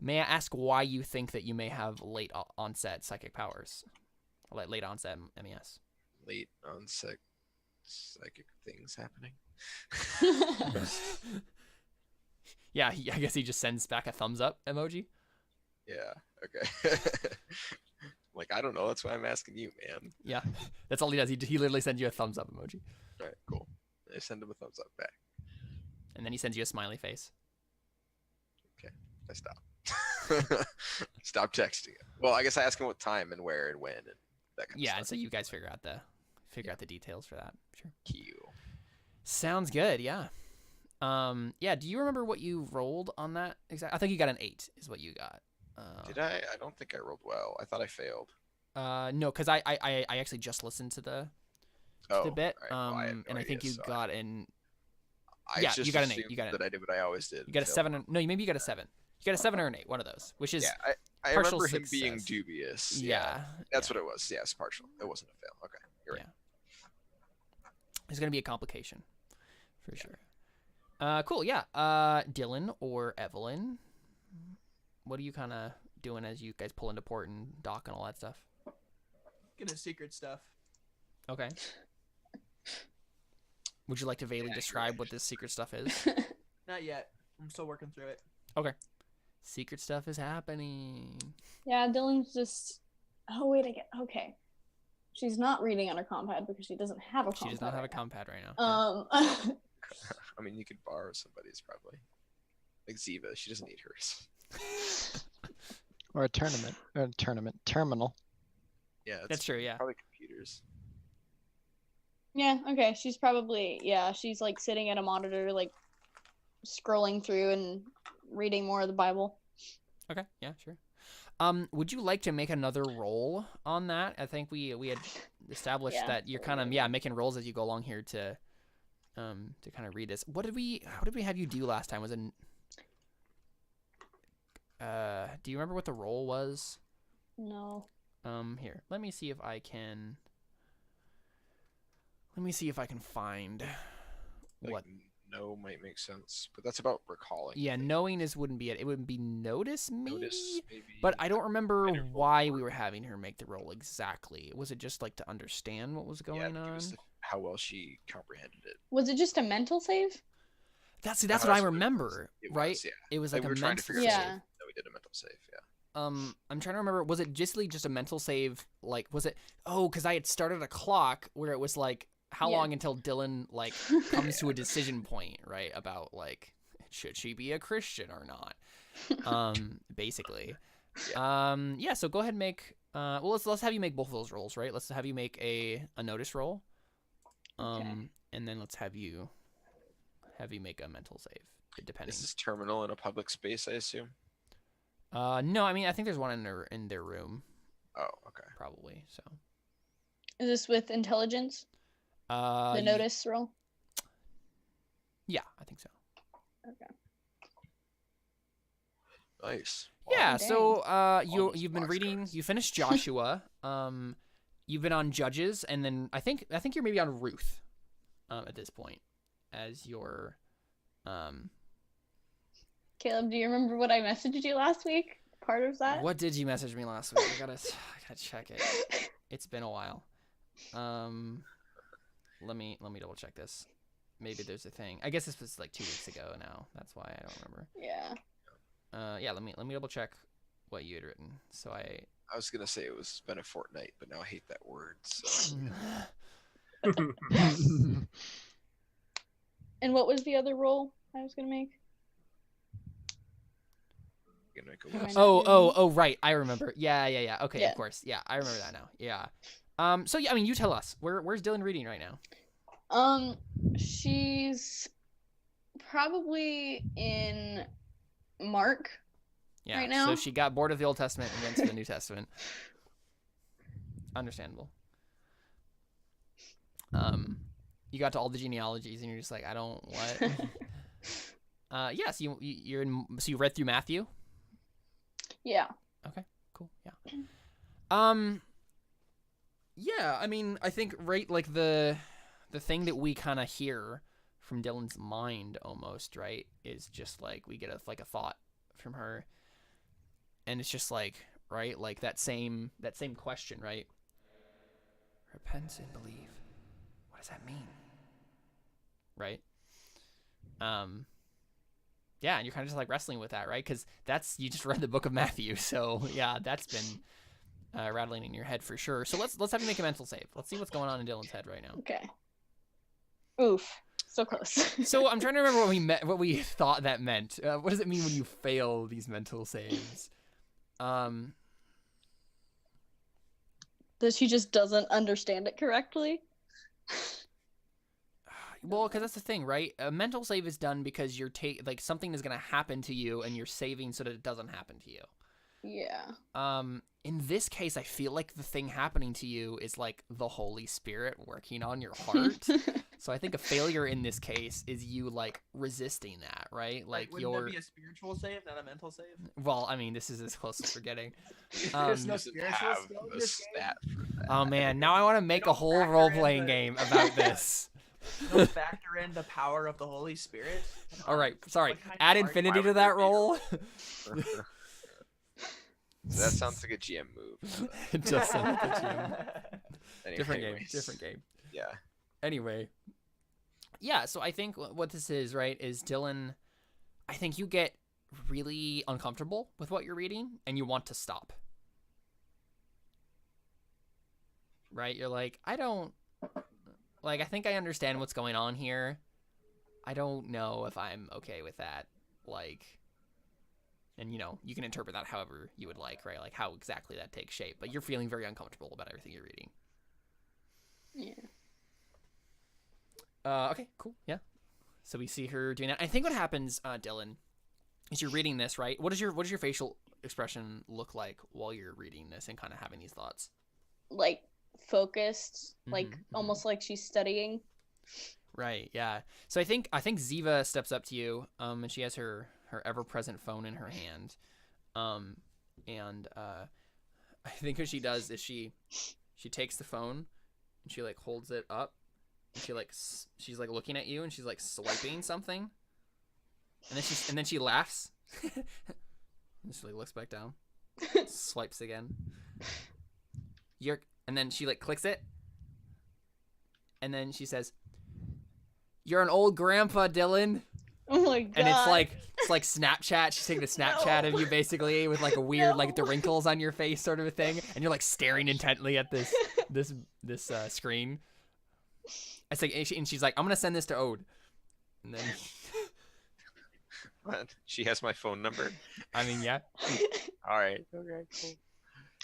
May I ask why you think that you may have late onset psychic powers, late onset MES? Late onset psychic things happening. Yeah. I guess he just sends back a thumbs up emoji. Yeah. Okay. Like, I don't know. That's why I'm asking you, man. Yeah, that's all he does. He literally sends you a thumbs up emoji, All right, cool. I send him a thumbs up back. and then he sends you a smiley face. I stop. Stop texting him. Well, I guess I ask him what time and where and when and that kind Yeah, of and stuff. so you guys figure out the details for that. Sure. Cute. Sounds good. Yeah. Yeah. Do you remember what you rolled on that? I think you got an 8 is what you got. Did I? I don't think I rolled well. I thought I failed. No, because I actually just listened to the bit. all right. Well, I had no And I think idea, you so got an I yeah, just you got an 8. assumed You got that I did what I always did. you got a fail. 7. No, maybe you got a 7. You got a 7 or an 8, one of those, which is Yeah, I partial remember him being success. dubious. yeah. That's what it was. Yes, partial. It wasn't a fail. Okay, you're right. There's gonna be a complication, for sure. Cool. Yeah. Dylan or Evelyn, what are you kind of doing as you guys pull into port and dock and all that stuff? Get his secret stuff. Okay. Would you like to vaguely describe what this secret stuff is? Not yet. I'm still working through it. Secret stuff is happening. Yeah, Dylan's just. Oh wait, okay. She's not reading on her compad because she doesn't have a compad. She does not have a right now. compad right now. I mean, you could borrow somebody's probably. Like Ziva, she doesn't need hers. Or a terminal. Yeah, That's true. Yeah. Probably computers. Yeah, okay. She's probably she's like sitting at a monitor, like scrolling through and reading more of the Bible. Okay. Yeah. Sure. Would you like to make another roll on that? I think we had established Yeah. that you're kind of making rolls as you go along here to kind of read this. How did we have you do last time? Was it do you remember what the roll was? No. Here. Let me see if I can find Like, what. no might make sense, but that's about recalling. Yeah, I think. knowing wouldn't be it. It would be notice maybe. Notice maybe. But I don't remember Interval. why we were having her make the roll exactly. Was it just like to understand what was Yeah, I going think it on? was how well she comprehended it. Was it just a mental save? That's That's what I what it was. remember, It right? was, yeah. It was Like, like we were a trying to mental figure save. out Yeah. that we did a mental save. Yeah. I'm trying to remember. Was it just a mental save? Like, was it? Oh, because I had started a clock where it was like, how Yeah. long until Dylan like comes to a decision point, right? About like, should she be a Christian or not? Basically. Yeah. So go ahead and make. Well, let's have you make both of those rolls, right? Let's have you make a notice roll. Okay. And then let's have you make a mental save, depending. Is this terminal in a public space? I assume. No, I mean I think there's one in their room Oh, okay. probably. So. Is this with intelligence? The notice roll? Yeah, I think so. Okay. Nice. Yeah, Wow. so Almost you've been box reading. cards. You finished Joshua. You've been on Judges, and then I think you're maybe on Ruth, at this point, as your Caleb, do you remember what I messaged you last week? Part of that? What did you message me last week? I gotta check it. It's been a while. Let me double check this. Maybe there's a thing. I guess this was like 2 weeks ago now. That's why I don't remember. Yeah. Yeah. Let me double check what you had written. So I. I was gonna say it was been a fortnight, but now I hate that word. So And what was the other roll I was gonna make? I'm gonna make a Am I list. not doing it? Oh, right. I remember. Yeah. Okay, Yeah. of course. Yeah, I remember that now. Yeah. So yeah, I mean, you tell us. Where's Dylan reading right now? She's probably in Mark. Yeah. Right now? So she got bored of the Old Testament and went to the New Testament. Understandable. You got to all the genealogies and you're just like, I don't what? Yes, you're in. So you read through Matthew. Yeah. Cool. Yeah. Yeah, I mean, I think right, like the thing that we kind of hear from Dylan's mind almost, right, is just like we get a thought from her, and it's just like, right, like that same question, right? Repent and believe. What does that mean? Right? Yeah, and you're kind of just like wrestling with that, right? Because you just read the book of Matthew, so yeah, that's been rattling in your head for sure. So let's have you make a mental save. Let's see what's going on in Dylan's head right now. Okay. Oof. So close. So I'm trying to remember what we thought that meant. What does it mean when you fail these mental saves? That she just doesn't understand it correctly. Well, because that's the thing, right? A mental save is done because you're like something is gonna happen to you, and you're saving so that it doesn't happen to you. Yeah. In this case, I feel like the thing happening to you is like the Holy Spirit working on your heart. So I think a failure in this case is you like resisting that, right? Like wouldn't that be a spiritual save, not a mental save? Well, I mean, this is as close as we're getting. There's no Doesn't spiritual have skill in the this game? stat for that. Oh man, now I want to make a don't whole factor role-playing in the- game about this. Don't factor in the power of the Holy Spirit. All right, sorry. What kind of Add argument- infinity why to would that there be a- roll. So that sounds like a GM move. It does sound like a GM. Different game. Anyways, Different game. Yeah. Anyway, yeah. So I think what this is, right, is Dylan. I think you get really uncomfortable with what you're reading, and you want to stop. Right? You're like, I think I understand what's going on here. I don't know if I'm okay with that. Like, and you can interpret that however you would like, right? Like how exactly that takes shape. But you're feeling very uncomfortable about everything you're reading. Yeah. Okay, cool. Yeah. So we see her doing that. I think what happens, Dylan, is you're reading this, right? What does your facial expression look like while you're reading this and kind of having these thoughts? Like focused, like Mhm. almost like she's studying. Right. Yeah. So I think Ziva steps up to you, and she has her ever-present phone in her hand, and I think what she does is she takes the phone and she like holds it up, and she's like looking at you, and she's like swiping something, and then she laughs, and she like looks back down, swipes again. And then she like clicks it, and then she says, "You're an old grandpa, Dylan." Oh my god. And it's like Snapchat. She's taking a Snapchat of you basically with like a weird like the wrinkles on your face sort of a thing, and you're like staring intently at this screen. It's like, and she's like, "I'm gonna send this to Ode," and then What? She has my phone number. I mean, yeah. All right. Okay. Cool.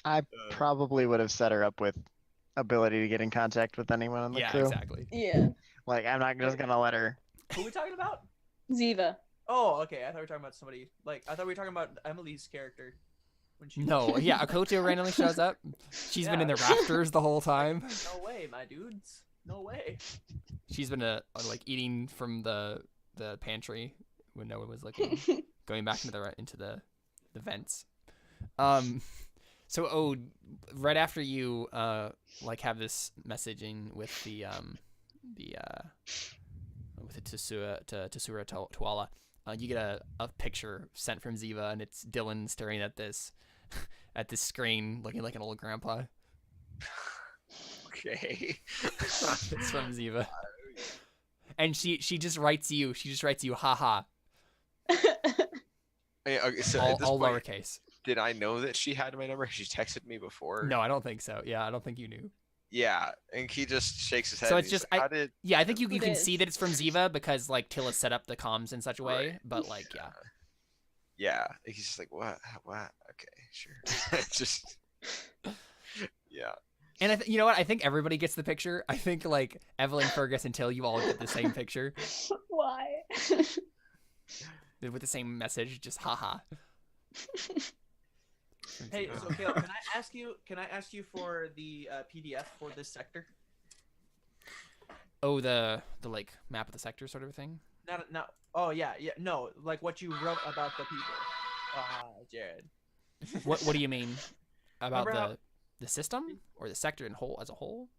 I probably would have set her up with ability to get in contact with anyone on the Yeah, crew. exactly. Yeah. Like, I'm not just gonna let her. Who are we talking about? Ziva. Oh, okay. I thought we were talking about somebody. Like, I thought we were talking about Emily's character. When she... No, yeah, Akoto randomly shows up. She's been in the rafters the whole time. No way, my dudes. No way. She's been like eating from the pantry when no one was looking, going back into the vents. So right after you like have this messaging with the Tsura Tuala, you get a picture sent from Ziva, and it's Dylan staring at this screen, looking like an old grandpa. Okay. It's from Ziva, and she just writes you. She just writes you, haha. Okay, so all at this all point, lowercase. did I know that she had my number? She texted me before. No, I don't think so. Yeah, I don't think you knew. Yeah, and he just shakes his head. So and it's he's just like, how did? Yeah, I think you It can is. see that it's from Ziva because like Tilla set up the comms in such a way, Right. but like yeah. Yeah, he's just like, what? Okay, sure. Just. Yeah. And you know what? I think everybody gets the picture. I think like Evelyn, Fergus, and Till, you all get the same picture Why? with the same message, just haha. Hey, so Caleb, can I ask you for the PDF for this sector? Oh, the like map of the sector sort of a thing. Not. Oh yeah. No, like what you wrote about the people. Jared. What do you mean about Remember the system or the sector in whole as a whole?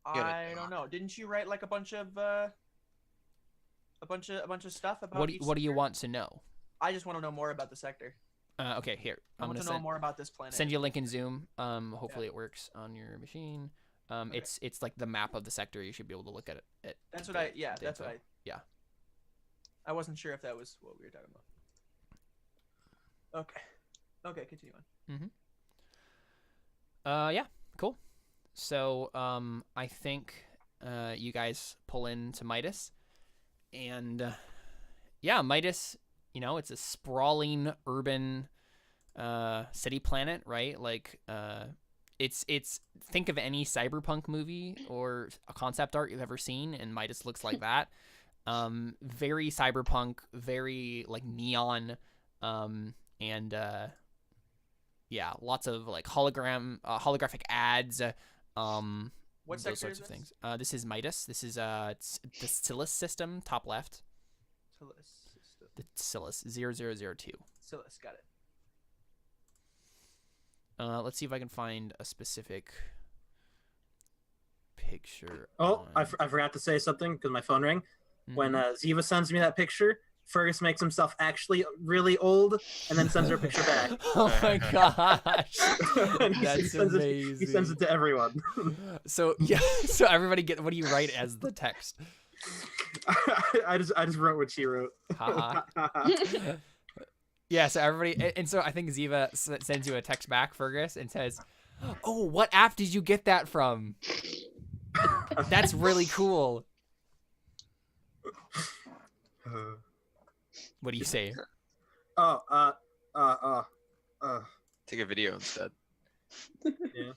I don't know. Didn't you write like a bunch of stuff about? What each do you sector? want to know? I just want to know more about the sector. Okay, here I I'm want gonna to know more about this planet. send you a link in Zoom. Hopefully it works on your machine. Okay. It's like the map of the sector. You should be able to look at it. That's what the- I. Yeah, the that's info. what I. Yeah. I wasn't sure if that was what we were talking about. Okay. Okay, continue on. Yeah, cool. So, I think you guys pull into Midas, and yeah, Midas, it's a sprawling urban city planet, right? Like, it's think of any cyberpunk movie or a concept art you've ever seen, and Midas looks like that. Very cyberpunk, very like neon, and yeah, lots of like holographic ads, What those sector sorts is of this? things. This is Midas. This is it's the Silas system, top left. The Silas 0002. Silas, got it. Let's see if I can find a specific picture. Oh, I on- forgot to say something because my phone rang. When Mhm. Ziva sends me that picture, Fergus makes himself actually really old and then sends her picture back. Oh my gosh, And that's amazing. He sends it to everyone. So yeah, so everybody what do you write as the text? I just wrote what she wrote. Haha. Yeah, so everybody, and so I think Ziva sends you a text back, Fergus, and says, "Oh, what app did you get that from? That's really cool." What do you say? Take a video instead. Yeah.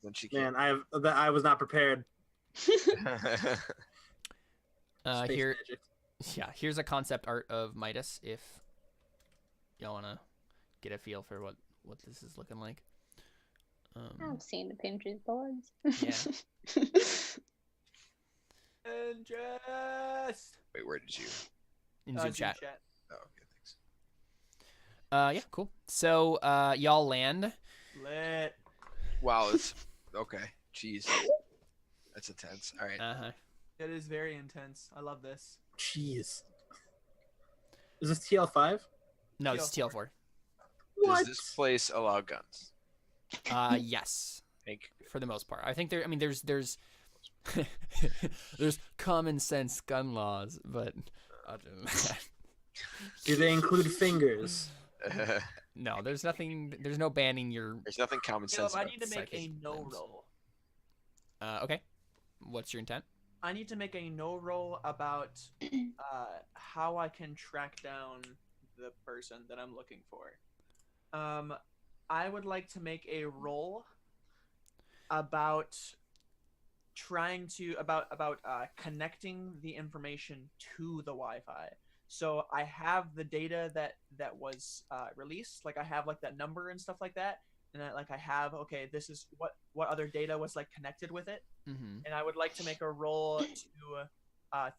Then she Man, can't. I was not prepared. Space Here, magic. yeah, here's a concept art of Midas. If y'all wanna get a feel for what this is looking like. I've seen the Pinterest boards. Yeah. And just Wait, where did you? In Zoom chat. Oh, okay, thanks. Yeah, cool. So, y'all land. Lit. Wow, it's okay. Jeez, that's intense. All right. Uh-huh. It is very intense. I love this. Jeez. Is this TL5? No, it's TL4. TL4. What? Does this place allow guns? Yes, Think. for the most part. I think there's there's common sense gun laws, but other than that, Do they include fingers? no, there's nothing. There's no banning your. There's nothing common Caleb, sense. I about need to make a psychic no limbs. roll. Okay. What's your intent? I need to make a no roll about how I can track down the person that I'm looking for. I would like to make a roll about connecting the information to the Wi-Fi. So I have the data that was released, like I have like that number and stuff like that, and I have okay, this is what other data was like connected with it. Mm-hmm. And I would like to make a roll to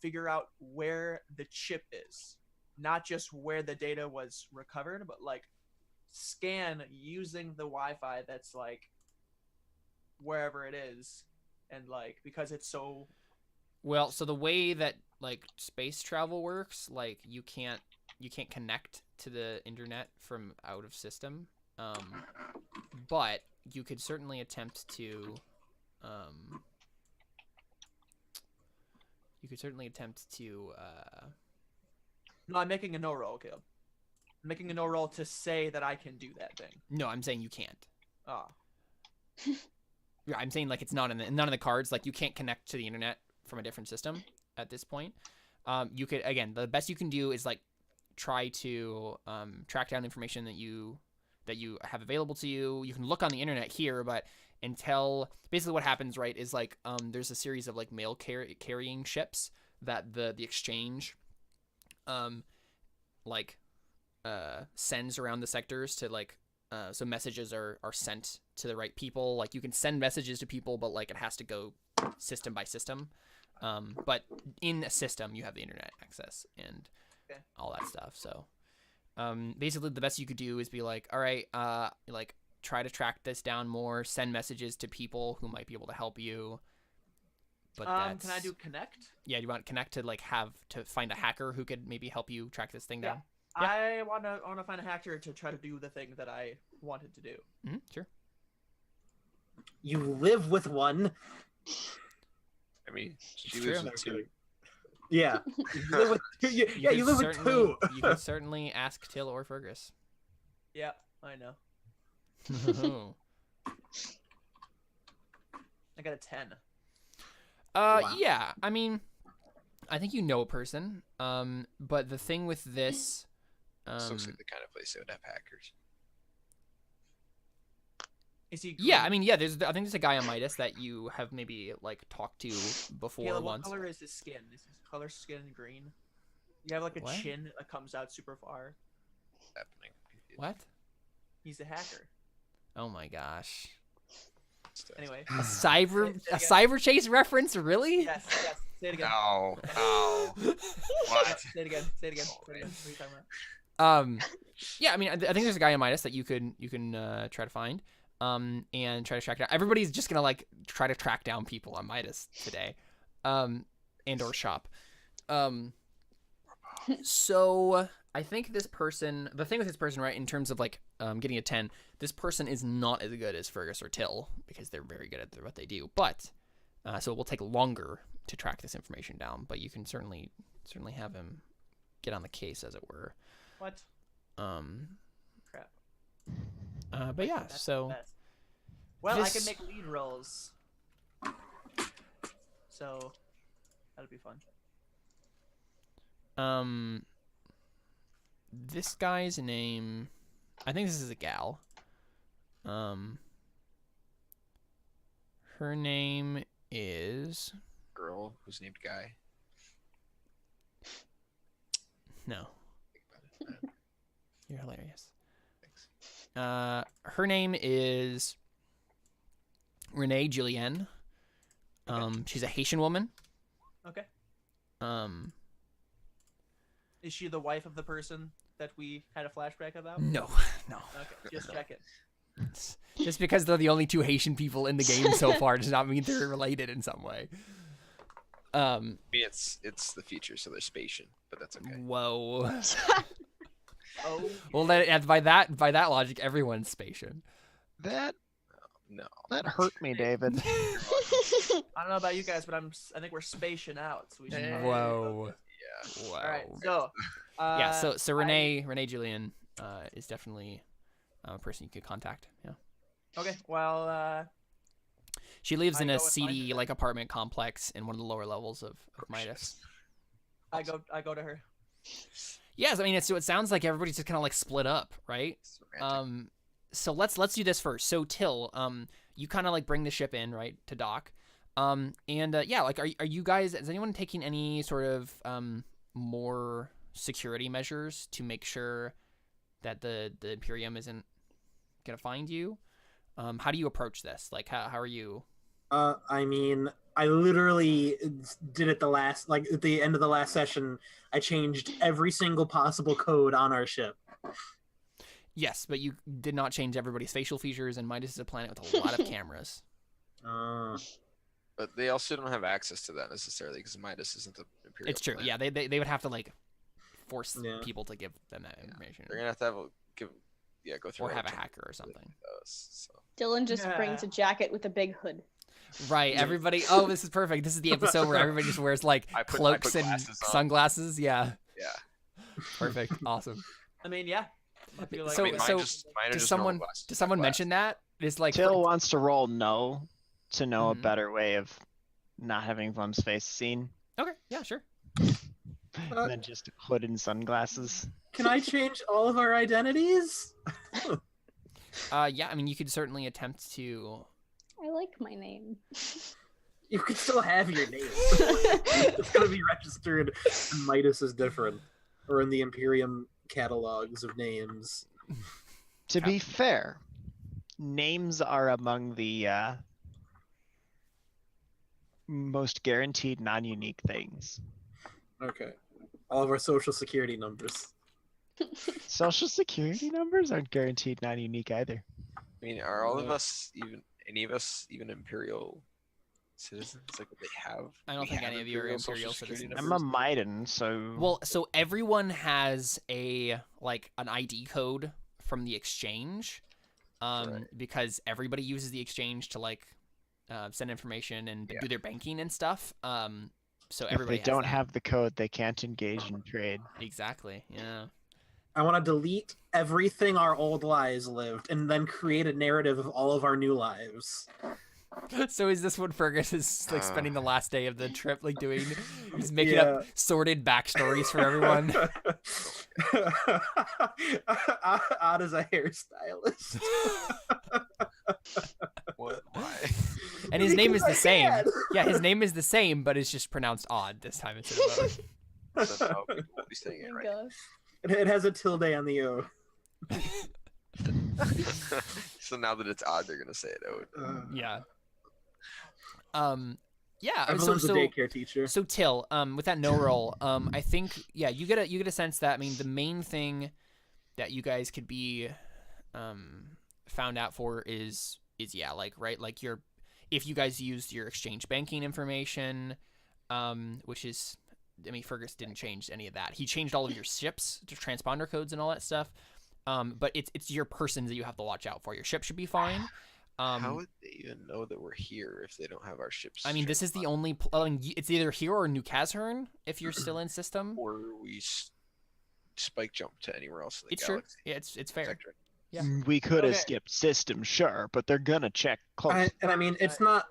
figure out where the chip is, not just where the data was recovered, but like scan using the Wi-Fi that's like wherever it is, and like because it's so. Well, so the way that like space travel works, like you can't connect to the internet from out of system, but you could certainly attempt to. No, I'm making a no roll, Caleb. I'm making a no roll to say that I can do that thing. No, I'm saying you can't. Ah, Yeah, I'm saying like it's not in the cards. Like you can't connect to the internet from a different system at this point. You could again, the best you can do is like try to track down information that you have available to you. You can look on the internet here, but until basically what happens, right, is like there's a series of like mail carrying ships that the exchange sends around the sectors to like so messages are sent to the right people. Like you can send messages to people, but like it has to go system by system. But in a system you have the internet access and Okay. all that stuff. So basically the best you could do is be like, all right, like try to track this down more, send messages to people who might be able to help you. But can I do connect? Yeah, you want to connect to like have to find a hacker who could maybe help you track this thing Yeah. down? Yeah. I want to find a hacker to try to do the thing that I wanted to do. Mm-hmm, sure. You live with one. I mean, she It's lives true. with two. Yeah. You live with two. Yeah, you could live with certainly- two. You could certainly ask Till or Fergus. Yeah, I know. I got a 10. Wow. Yeah. I mean, I think you know a person. But the thing with this, This looks like the kind of place that would have hackers. Is he? yeah. green? I mean, yeah. I think there's a guy on Midas that you have maybe like talked to before Caleb, what once. color is his skin? Is his color skin green? You have like a What? chin that comes out super far. Happening. What? He's a hacker. Oh my gosh. Anyway. A cyber Say it cyber chase reference, really? Yes. Say it again. No. No. What? Say it again. Say it again. What are you talking about? Yeah. I mean, I think there's a guy on Midas that you can try to find, and try to track down. Everybody's just gonna like try to track down people on Midas today, and or shop. So I think the thing with this person, right, in terms of like getting a 10, this person is not as good as Fergus or Till because they're very good at what they do. But so it will take longer to track this information down. But you can certainly have him get on the case, as it were. What? Crap. But yeah, That's the so best. Well, I this- can make lead rolls. So that'll be fun. this guy's name, I think this is a gal. Her name is Girl who's named Guy. no. Think about it. You're hilarious. Thanks. Her name is Renee Julienne. She's a Haitian woman. Okay. Um, Is she the wife of the person that we had a flashback about? no. Okay, just check it. Just because they're the only two Haitian people in the game so far does not mean they're related in some way. I mean, it's the future, so they're Spatian, but that's okay. Whoa. Oh. Well, by that logic, everyone's Spatian. That No. hurt me, David. I don't know about you guys, but I think we're spacing out. So we should probably Whoa. Yeah. Whoa. All right. So. Yeah. So Renee Julian is definitely a person you could contact. Yeah. Okay. Well. She lives I in go a with mine. seedy like apartment complex in one of the lower levels of Midas. I go to her. Yes, I mean so it sounds like everybody's just kind of like split up, right? It's romantic. So let's do this first. So Till, you kind of like bring the ship in, right, to dock. Yeah, like are you guys, is anyone taking any sort of more security measures to make sure that the Imperium isn't gonna find you? How do you approach this? Like how are you? I mean, I literally did it at the end of the last session. I changed every single possible code on our ship. Yes, but you did not change everybody's facial features, and Midas is a planet with a lot of cameras. But they also don't have access to that necessarily because Midas isn't the Imperial. It's true. planet. Yeah, they would have to like force Yeah. people to give them that information, They're gonna go through or have a everything hacker or something. So. Dylan just Yeah. brings a jacket with a big hood. Right. Everybody. Oh, this is perfect. This is the episode where everybody just wears like I put cloaks and glasses on. sunglasses. Yeah. Yeah. Perfect. Awesome. I mean, yeah. I feel like So- I mean, mine so just, mine are Does just normal someone glasses, does someone not mention that? It's like Till wants to roll no to know Mhm. a better way of not having Vlem's face seen okay. Yeah. Sure. than just hood and sunglasses. Can I change all of our identities? Yeah. I mean, you could certainly attempt to. I like my name. You can still have your name. It's gonna be registered. And Midas is different, or in the Imperium catalogs of names. To be fair, names are among the most guaranteed non-unique things. Okay. All of our social security numbers. Social security numbers aren't guaranteed non-unique either. I mean, are all of Yeah. us any of us even Imperial citizens? Like, would they have? I don't we think have any of you are Social Imperial Security citizens. I'm numbers? a Maiden, so Well, so everyone has an ID code from the exchange, Right. because everybody uses the exchange to like send information and Yeah. do their banking and stuff. So if everybody they don't has that. have the code, they can't engage in trade. Exactly. Yeah. I want to delete everything our old lives lived, and then create a narrative of all of our new lives. So is this what Fergus is like spending the last day of the trip like doing? He's making up sordid backstories for everyone. Odd as a hairstylist. What? Why? And his name is the Because I same. can. Yeah, his name is the same, but it's just pronounced odd this time instead of odd. So now people will be saying it Oh my right. gosh. It has a tilde on the O. So now that it's odd, they're gonna say it out. Yeah. Yeah. Everyone's a daycare teacher. So Till, with that no roll, I think you get a sense that, I mean, the main thing that you guys could be found out for is like if you guys used your exchange banking information, which is, I mean, Fergus didn't change any of that. He changed all of your ships to transponder codes and all that stuff. But it's your persons that you have to watch out for. Your ship should be fine. How would they even know that we're here if they don't have our ships? I mean, this is the only. It's either here or New Kazhern if you're still in system. Or we spike jump to anywhere else in the It's true. galaxy. Yeah, it's fair. Sector. Yeah. We could have Okay. skipped system, sure, but they're gonna check close. And I mean, it's not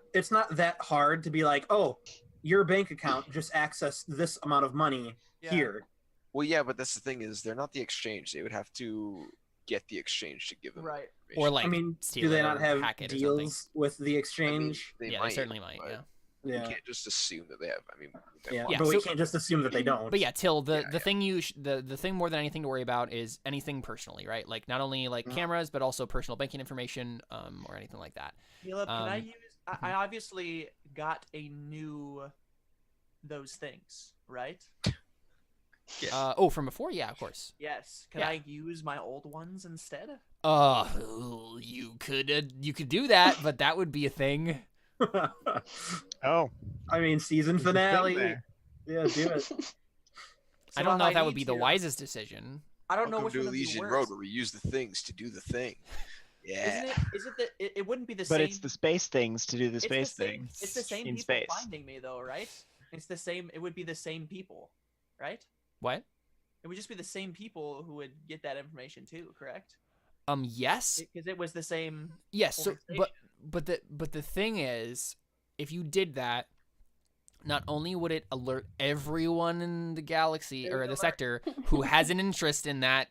that hard to be like, oh, your bank account just accessed this amount of money Yeah. here. Well, yeah, but that's the thing is they're not the exchange. They would have to get the exchange to give them. Right. information. Or like, I mean, steal do they it not or have hack it or something. deals with the I mean, exchange? they Yeah, might, they certainly might. but Yeah. We Yeah. can't just assume that they have. I mean, Yeah, Yeah, but we so- can't just assume that they don't. But yeah, Till, the Yeah. thing the thing more than anything to worry about is anything personally, right? Like not only like cameras, but also personal banking information, or anything like that. Caleb, can I use? mhm. I obviously got a new those things, right? From before, yeah, of course. Yes. Can Yeah. I use my old ones instead? You could do that, but that would be a thing. Oh, I mean, season there's a thing finale. there. Yeah, do it. I So don't know if that would need be the to- wisest decision. I don't know welcome which to one would be Elysian worse. Road, where we use the things to do the thing. Yeah. Isn't it? Is it that it wouldn't be the But same? it's the space things to do the it's space the same, thing. It's the same in people space. finding me, though, right? It's the same. It would be the same people, right? What? It would just be the same people who would get that information too, correct? Yes. Because it was the same. Yes. So, organization. but the thing is, if you did that, not only would it alert everyone in the galaxy It or would the alert- sector who has an interest in that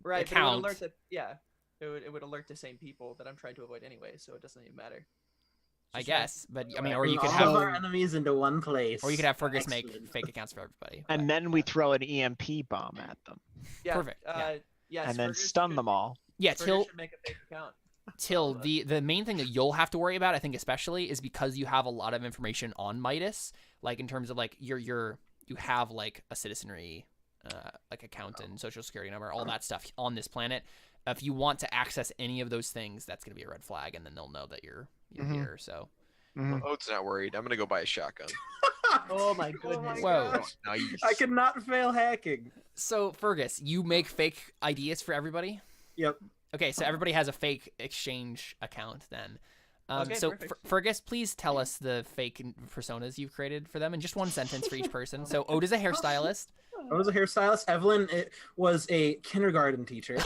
Right, but account. it would alert the, yeah, it would alert the same people that I'm trying to avoid anyway, so it doesn't even matter. I Just trying- guess, but I mean, or you Bring could all of have, our enemies into one place. or you could have Fergus make Excellent. fake accounts for everybody. And then we throw an EMP bomb at them, Yeah, Perfect, yeah. Yes, and then Fergus stun should- them all. Yeah, Fergus Till, should make a fake account. Till the main thing that you'll have to worry about, I think especially, is because you have a lot of information on Midas, like in terms of like you have like a citizenry like account and social security number, all that stuff on this planet. If you want to access any of those things, that's going to be a red flag, and then they'll know that you're Mhm. here. So Mhm. Oat's not worried. I'm gonna go buy a shotgun. Oh my goodness. Whoa. gosh. Nice. I could not fail hacking. So Fergus, you make fake ideas for everybody. Yep. Okay, so everybody has a fake exchange account then. Okay, So perfect. Fergus, please tell us the fake personas you've created for them in just one sentence for each person. So Oat is a hairstylist. I was a hairstylist. Evelyn was a kindergarten teacher.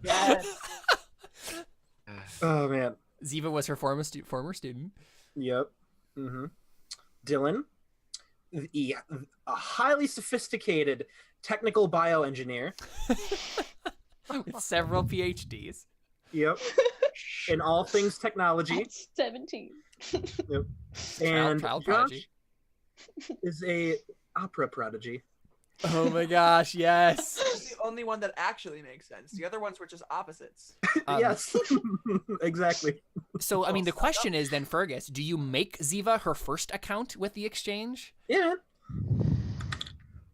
Yes. Oh man. Ziva was her former student. Yep. Mm-hmm. Dylan, a highly sophisticated technical bioengineer. With several PhDs. Yep. In all things technology. At 17. And Child Josh prodigy. is a opera prodigy. Oh my gosh, yes. That's the only one that actually makes sense. The other ones were just opposites. Yes. Exactly. So, I mean, the question is then, Fergus, do you make Ziva her first account with the exchange? Yeah.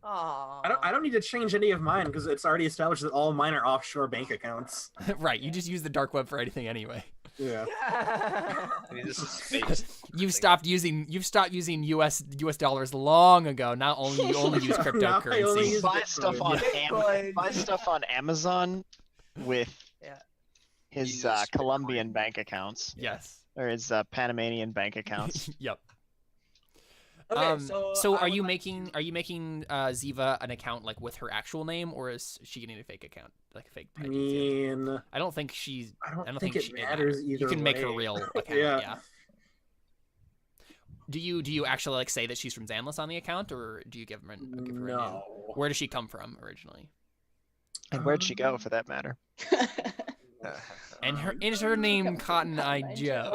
Aww. I don't need to change any of mine because it's already established that all mine are offshore bank accounts. Right, you just use the dark web for anything anyway. Yeah. I mean, this is space. You've stopped using US dollars long ago. Now you only use Now I only cryptocurrency. use Buy stuff on Bitcoin. buy stuff on Amazon with Yeah. his Use Colombian bank accounts Yes. or his Panamanian bank accounts. Yep. Okay, so I are would you like making to- Ziva an account like with her actual name, or is she getting a fake account, like a fake I ID? mean, I don't think she's. I don't think think it matters You either can make her way. real account. Yeah. Yeah. Do you actually like say that she's from Xanless on the account, or do you give her, give her a name? No. Where does she come from originally? And where'd she go, for that matter? And her is her name Cotton Eye Joe.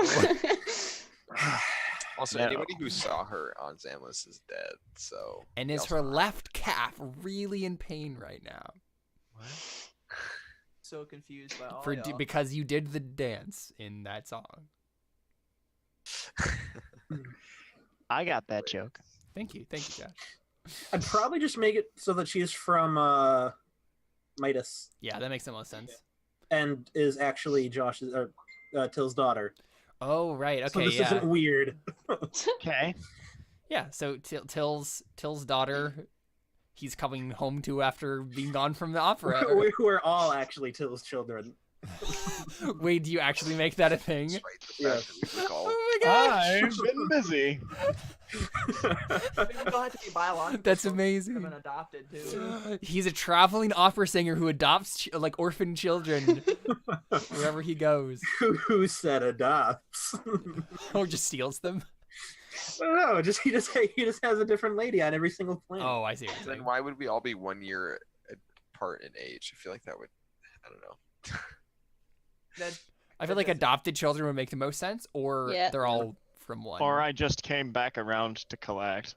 Also, No. anybody who saw her on Xanless is dead. So. And we is also her don't- left calf really in pain right now? so confused by all For y'all. because you did the dance in that song. I got that joke. Thank you, Josh. I'd probably just make it so that she's from Midas Yeah, that makes the most sense. and is actually Josh's or Till's daughter. Oh right, So okay, this yeah, isn't weird. Okay. yeah. So Till's daughter, he's coming home to after being gone from the opera. We're all actually Till's children. Wait, do you actually make that a thing? Despite the fact Yes. that we recall Oh my gosh, I've been busy. I mean, we don't have to be biological. that's Could have amazing. been adopted too. He's a traveling opera singer who adopts like orphan children wherever he goes, Who said adopts? or just steals them. I don't know. He just has a different lady on every single planet. Oh, I see. What you're Then saying. why would we all be 1 year apart in age? I feel like that would. I don't know. That, I feel like adopted children would make the most sense, or Yeah. they're all from one. Or I just came back around to collect.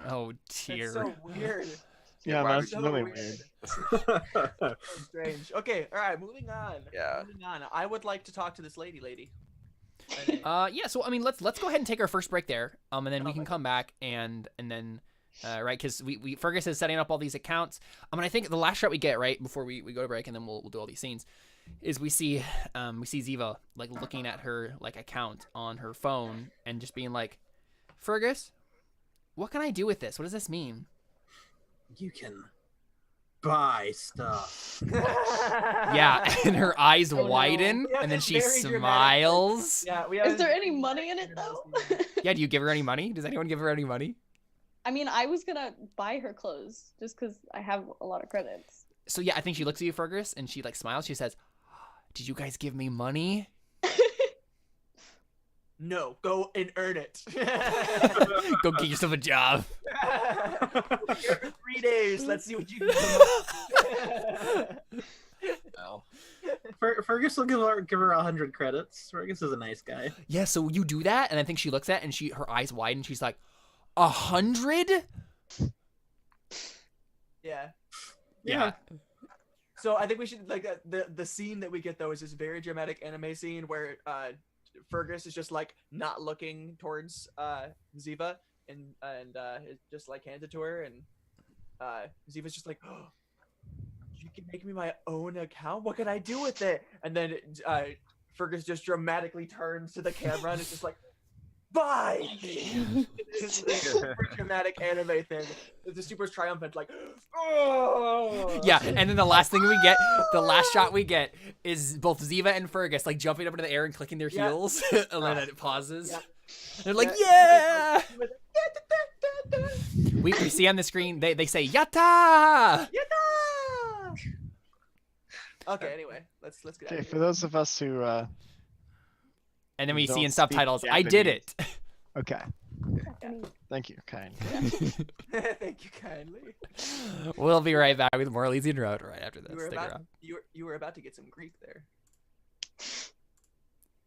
Oh that's dear. so weird. Yeah, why that's So really weird. So strange. Okay, all right, moving on. Yeah. Moving on. I would like to talk to this lady. Yeah. So I mean, let's go ahead and take our first break there. And then we Oh can my come back and then. Right, because we Fergus is setting up all these accounts. I mean, I think the last shot we get right before we go to break, and then we'll do all these scenes, is we see Ziva like looking at her like account on her phone and just being like, Fergus, what can I do with this? What does this mean? You can buy stuff. Yeah, and her eyes Oh, no. widen, Yeah, and then it's she very dramatic. smiles. Yeah, we Is there any money in it though? Yeah, do you give her any money? Does anyone give her any money? I mean, I was gonna buy her clothes just because I have a lot of credits. So yeah, I think she looks at you, Fergus, and she like smiles. She says, "Did you guys give me money?" No, go and earn it. Go get yourself a job. Here for 3 days. Let's see what you can do. No. Fergus will give her 100 credits. Fergus is a nice guy. Yeah, so you do that, and I think she looks at it, and her eyes widen. She's like, 100? Yeah. Yeah. So I think we should like the scene that we get though is this very dramatic anime scene where Fergus is just like not looking towards Ziva and it just like hands it to her and Ziva's just like, oh, you can make me my own account. What can I do with it? And then Fergus just dramatically turns to the camera and it's just like, bye. It's this super dramatic anime thing. The super triumphant, like, oh. Yeah, and then the last shot we get is both Ziva and Fergus like jumping up into the air and clicking their Yeah. heels, and then it pauses. Yeah. They're like, Yeah. yeah! We see on the screen, they say, yatta! Yatta! Okay, anyway, let's get out Okay, of for here. those of us who And then we Don't see in speak subtitles, I did it. okay. Thank you, kind. Thank you kindly. We'll be right back with more Elysian Road right after this. You were Stick about around. you were about to get some Greek there.